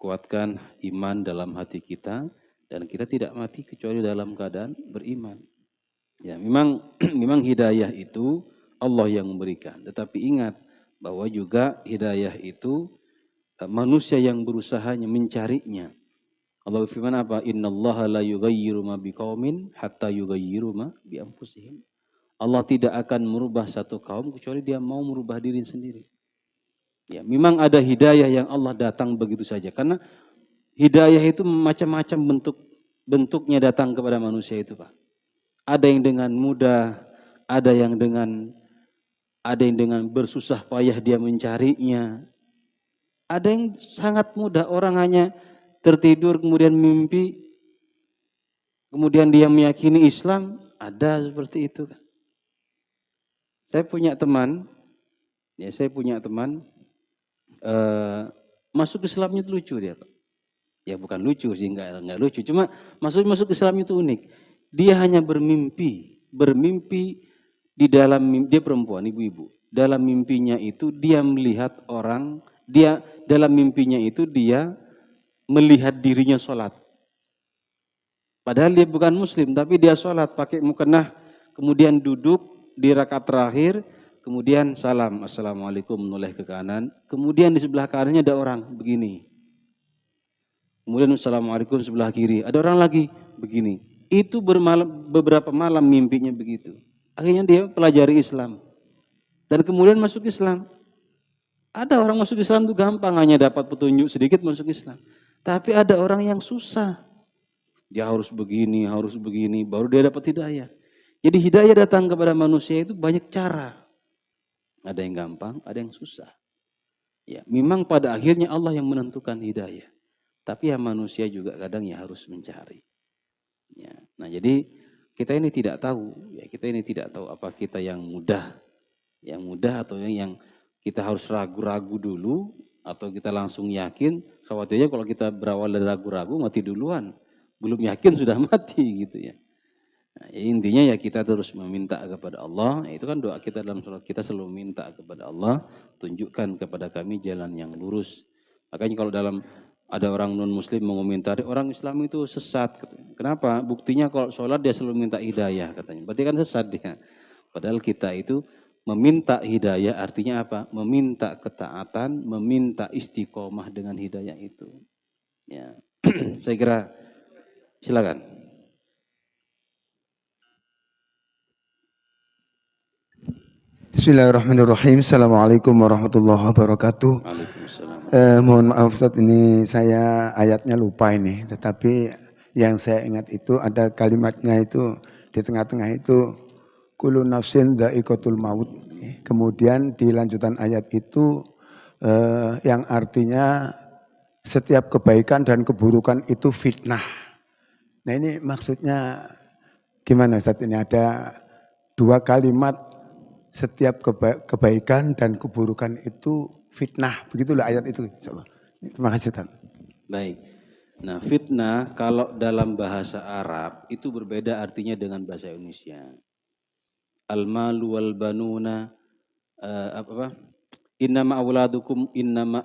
kuatkan iman dalam hati kita dan kita tidak mati kecuali dalam keadaan beriman. Ya, memang hidayah itu Allah yang memberikan. Tetapi ingat bahwa juga hidayah itu manusia yang berusahanya mencarinya. Allah berfirman apa? Innallaha la yughayyiru ma biqaumin hatta yughayyiru ma bi anfusihim. Allah tidak akan merubah satu kaum kecuali dia mau merubah diri sendiri. Ya, memang ada hidayah yang Allah datang begitu saja karena hidayah itu macam-macam bentuknya datang kepada manusia itu, Pak. Ada yang dengan mudah, ada yang dengan bersusah payah dia mencarinya. Ada yang sangat mudah, orang hanya tertidur kemudian mimpi, kemudian dia meyakini Islam, ada seperti itu. Saya punya teman masuk Islamnya itu lucu dia, Pak. Ya bukan lucu sih, enggak lucu, cuma masuk Islam itu unik. Dia hanya bermimpi di dalam, dia perempuan, ibu-ibu. Dalam mimpinya itu dia melihat orang, dalam mimpinya itu dia melihat dirinya sholat. Padahal dia bukan muslim, tapi dia sholat pakai mukena, kemudian duduk di rakaat terakhir, kemudian salam, assalamualaikum, menoleh ke kanan, kemudian di sebelah kanannya ada orang begini. Kemudian assalamualaikum sebelah kiri, ada orang lagi begini. Itu beberapa malam mimpinya begitu. Akhirnya dia pelajari Islam. Dan kemudian masuk Islam. Ada orang masuk Islam itu gampang, hanya dapat petunjuk sedikit masuk Islam. Tapi ada orang yang susah. Dia harus begini, baru dia dapat hidayah. Jadi hidayah datang kepada manusia itu banyak cara. Ada yang gampang, ada yang susah. Ya, memang pada akhirnya Allah yang menentukan hidayah. Tapi ya manusia juga kadang ya harus mencari. Ya. Nah jadi kita ini tidak tahu apa kita yang mudah atau yang kita harus ragu-ragu dulu atau kita langsung yakin. Khawatirnya kalau kita berawal dari ragu-ragu mati duluan, belum yakin sudah mati gitu ya. Nah, intinya ya kita terus meminta kepada Allah. Itu kan doa kita dalam sholat, kita selalu minta kepada Allah, tunjukkan kepada kami jalan yang lurus. Makanya kalau ada orang non muslim mengomentari orang Islam itu sesat. Kenapa? Buktinya kalau sholat dia selalu minta hidayah katanya. Berarti kan sesat dia. Padahal kita itu meminta hidayah artinya apa? Meminta ketaatan, meminta istiqomah dengan hidayah itu. Ya, saya kira silakan. Bismillahirrahmanirrahim. Assalamualaikum warahmatullahi wabarakatuh. Mohon maaf Ustaz, ini saya ayatnya lupa ini. Tetapi yang saya ingat itu ada kalimatnya itu di tengah-tengah itu kullu nafsin dha'iqatul maut. Kemudian di lanjutan ayat itu yang artinya setiap kebaikan dan keburukan itu fitnah. Nah ini maksudnya gimana Ustaz? Ini ada dua kalimat, setiap kebaikan dan keburukan itu fitnah. Begitulah ayat itu. Terima kasih Ustaz. Baik. Nah fitnah kalau dalam bahasa Arab itu berbeda artinya dengan bahasa Indonesia. Al-malu wal banuna innama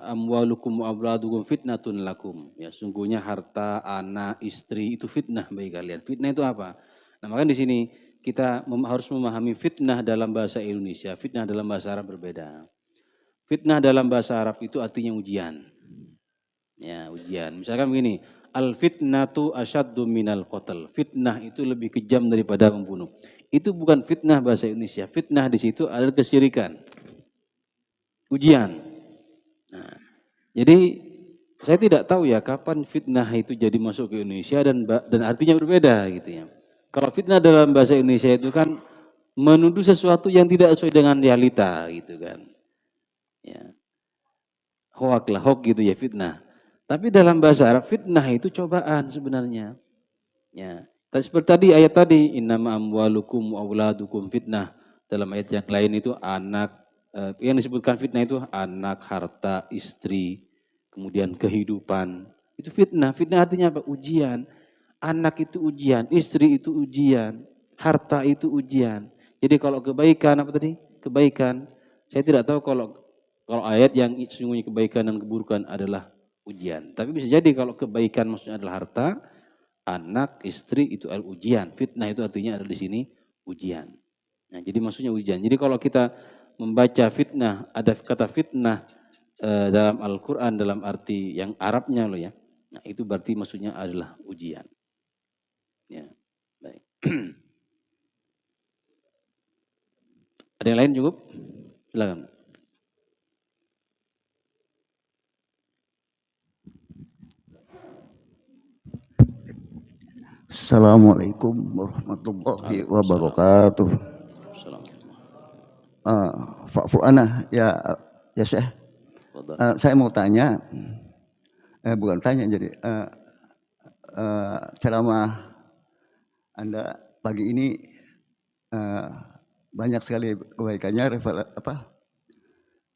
amwalukum wa awladukum fitnatun lakum. Ya, sungguhnya harta, anak, istri itu fitnah bagi kalian. Fitnah itu apa? Nah, makanya di sini kita harus memahami fitnah dalam bahasa Indonesia, fitnah dalam bahasa Arab berbeda. Fitnah dalam bahasa Arab itu artinya ujian. Ya, ujian. Misalkan begini, al-fitnatu asyaddu minal qatl. Fitnah itu lebih kejam daripada membunuh. Itu bukan fitnah bahasa Indonesia. Fitnah di situ adalah kesyirikan. Ujian. Nah, jadi saya tidak tahu ya kapan fitnah itu jadi masuk ke Indonesia dan artinya berbeda gitu ya. Kalau fitnah dalam bahasa Indonesia itu kan menuduh sesuatu yang tidak sesuai dengan realita gitu kan. Ya. Hoak lah, hoak gitu ya fitnah. Tapi dalam bahasa Arab fitnah itu cobaan sebenarnya. Ya. Seperti tadi ayat tadi innama amwalukum wa auladukum fitnah. Dalam ayat yang lain itu anak yang disebutkan fitnah itu anak, harta, istri, kemudian kehidupan. Itu fitnah. Fitnah artinya apa? Ujian. Anak itu ujian, istri itu ujian, harta itu ujian. Jadi kalau kebaikan apa tadi? Kebaikan. Saya tidak tahu kalau ayat yang sesungguhnya kebaikan dan keburukan adalah ujian. Tapi bisa jadi kalau kebaikan maksudnya adalah harta, anak, istri itu adalah ujian. Fitnah itu artinya adalah di sini ujian. Nah, jadi maksudnya ujian. Jadi kalau kita membaca fitnah, ada kata fitnah dalam Al-Quran dalam arti yang Arabnya loh ya. Nah, itu berarti maksudnya adalah ujian. Ya, baik. Ada yang lain cukup? Silakan. Assalamualaikum warahmatullahi wabarakatuh. Pak Fuana, ya Syekh. Saya mau tanya, bukan tanya jadi ceramah Anda pagi ini banyak sekali kebaikannya,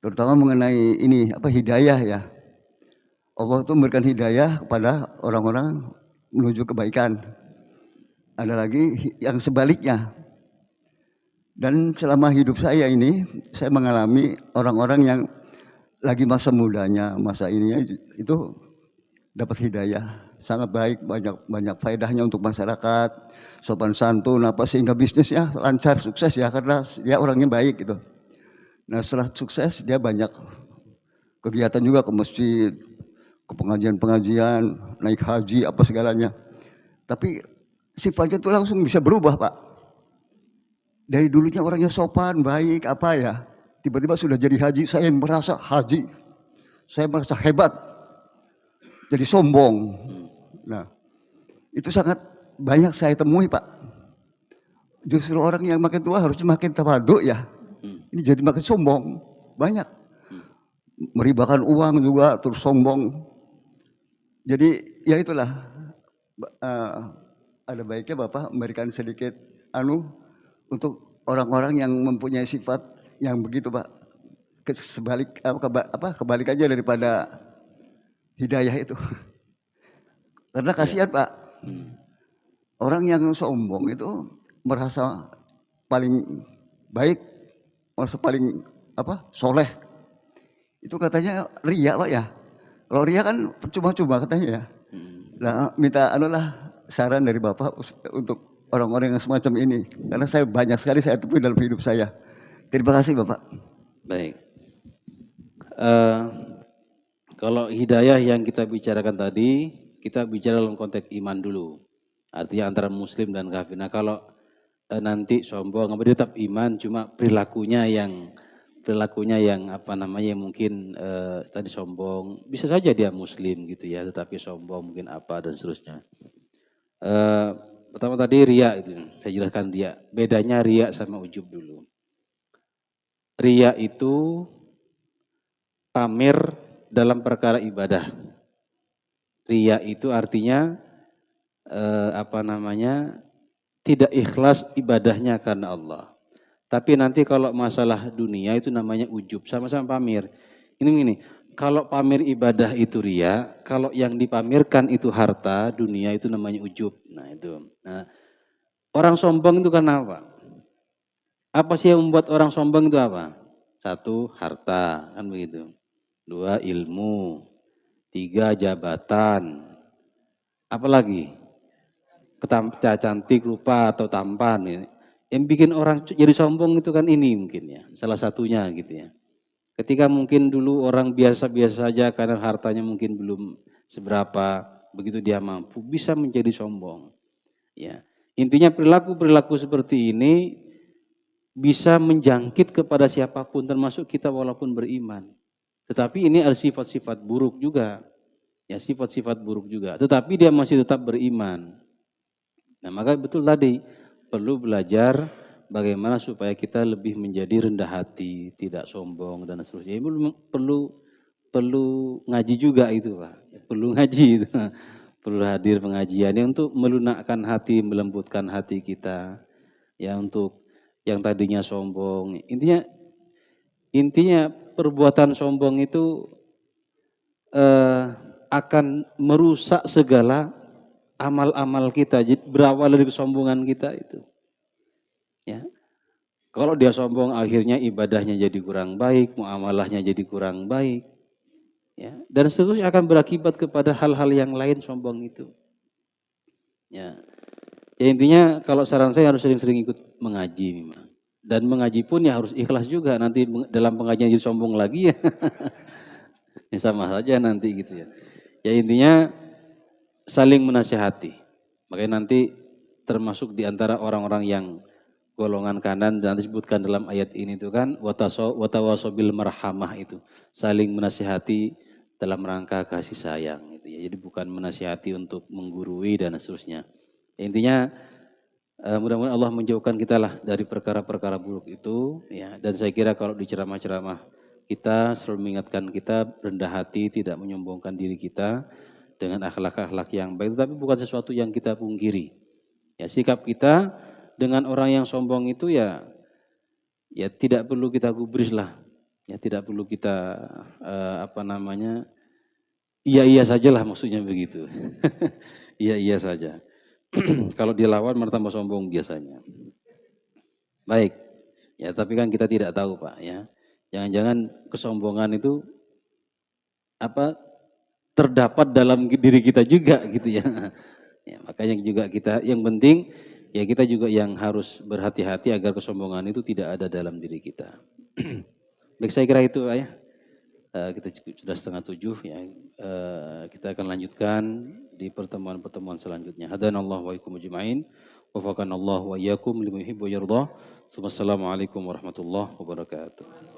terutama mengenai ini hidayah ya. Allah itu memberikan hidayah kepada orang-orang menuju kebaikan. Ada lagi yang sebaliknya. Dan selama hidup saya ini, saya mengalami orang-orang yang lagi masa mudanya, masa ininya itu dapat hidayah. Sangat baik, banyak faedahnya untuk masyarakat, sopan santun, sehingga bisnisnya lancar, sukses ya, karena dia orangnya baik gitu. Nah setelah sukses dia banyak kegiatan juga ke masjid, ke pengajian-pengajian, naik haji, segalanya. Tapi sifatnya itu langsung bisa berubah Pak. Dari dulunya orangnya sopan, baik, tiba-tiba sudah jadi haji, saya merasa haji, saya merasa hebat, jadi sombong. Nah, itu sangat banyak saya temui Pak. Justru orang yang makin tua harus makin tawadhu ya. Ini jadi makin sombong, banyak. Meribakan uang juga, terus sombong. Jadi ya itulah, ada baiknya Bapak memberikan sedikit untuk orang-orang yang mempunyai sifat yang begitu Pak. Kebalik aja daripada hidayah itu. Karena kasihan Pak, orang yang sombong itu merasa paling baik, merasa paling soleh. Itu katanya ria Pak ya. Kalau ria kan cuma-cuma katanya ya. Nah minta saran dari Bapak untuk orang-orang yang semacam ini. Karena saya banyak sekali saya temui dalam hidup saya. Terima kasih Bapak. Baik. Kalau hidayah yang kita bicarakan tadi, kita bicara dalam konteks iman dulu. Artinya antara muslim dan kafir. Nah kalau nanti sombong, dia tetap iman, cuma perilakunya yang mungkin tadi sombong. Bisa saja dia muslim gitu ya, tetapi sombong mungkin dan seterusnya. Pertama tadi riya itu, saya jelaskan riya. Bedanya riya sama ujub dulu. Riya itu pamer dalam perkara ibadah. Riya itu artinya tidak ikhlas ibadahnya karena Allah. Tapi nanti kalau masalah dunia itu namanya ujub, sama-sama pamer. Ini kalau pamer ibadah itu riya, kalau yang dipamerkan itu harta, dunia itu namanya ujub. Nah itu. Nah, orang sombong itu karena apa? Apa sih yang membuat orang sombong itu apa? 1, harta, kan begitu. 2, ilmu. 3, jabatan. Apalagi? Cantik, rupa atau tampan. Yang bikin orang jadi sombong itu kan ini mungkin ya, salah satunya gitu ya. Ketika mungkin dulu orang biasa-biasa saja karena hartanya mungkin belum seberapa, begitu dia mampu bisa menjadi sombong. Ya. Intinya perilaku-perilaku seperti ini bisa menjangkit kepada siapapun termasuk kita walaupun beriman. Tetapi ini ada sifat-sifat buruk juga. Ya, sifat-sifat buruk juga. Tetapi dia masih tetap beriman. Nah, maka betul tadi perlu belajar bagaimana supaya kita lebih menjadi rendah hati, tidak sombong dan seterusnya. Perlu ngaji juga itu, Pak. Perlu ngaji itu. Perlu hadir pengajian untuk melunakkan hati, melembutkan hati kita. Ya, untuk yang tadinya sombong. Intinya perbuatan sombong itu akan merusak segala amal-amal kita. Jadi berawal dari kesombongan kita itu. Ya. Kalau dia sombong akhirnya ibadahnya jadi kurang baik, muamalahnya jadi kurang baik. Ya. Dan seterusnya akan berakibat kepada hal-hal yang lain sombong itu. Ya. Ya intinya kalau saran saya harus sering-sering ikut mengaji memang. Dan mengaji pun ya harus ikhlas juga. Nanti dalam pengajian jadi sombong lagi ya. Ya sama saja nanti gitu ya. Ya intinya saling menasihati. Makanya nanti termasuk di antara orang-orang yang golongan kanan dan disebutkan dalam ayat ini itu kan watawasobil marhamah itu. Saling menasihati dalam rangka kasih sayang gitu ya. Jadi bukan menasihati untuk menggurui dan seterusnya. Ya, intinya mudah-mudahan Allah menjauhkan kita lah dari perkara-perkara buruk itu ya. Dan saya kira kalau di ceramah-ceramah kita selalu mengingatkan kita rendah hati, tidak menyombongkan diri kita dengan akhlak-akhlak yang baik, tapi bukan sesuatu yang kita pungkiri. Ya, sikap kita dengan orang yang sombong itu ya tidak perlu kita gubris lah. Ya tidak perlu kita iya sajalah maksudnya begitu. Iya saja. Kalau dia lawan malah tambah sombong biasanya. Baik. Ya, tapi kan kita tidak tahu, Pak, ya. Jangan-jangan kesombongan itu terdapat dalam diri kita juga gitu ya. Ya, makanya juga kita yang penting ya kita juga yang harus berhati-hati agar kesombongan itu tidak ada dalam diri kita. Baik, saya kira itu, Pak, ya. Kita sudah 6:30 ya. Kita akan lanjutkan di pertemuan-pertemuan selanjutnya. Hadanallahu wa iyyakum ajma'in. Wafaqanallahu wa iyyakum lima yuhibbu wa yardah. Wassalamualaikum warahmatullahi wabarakatuh.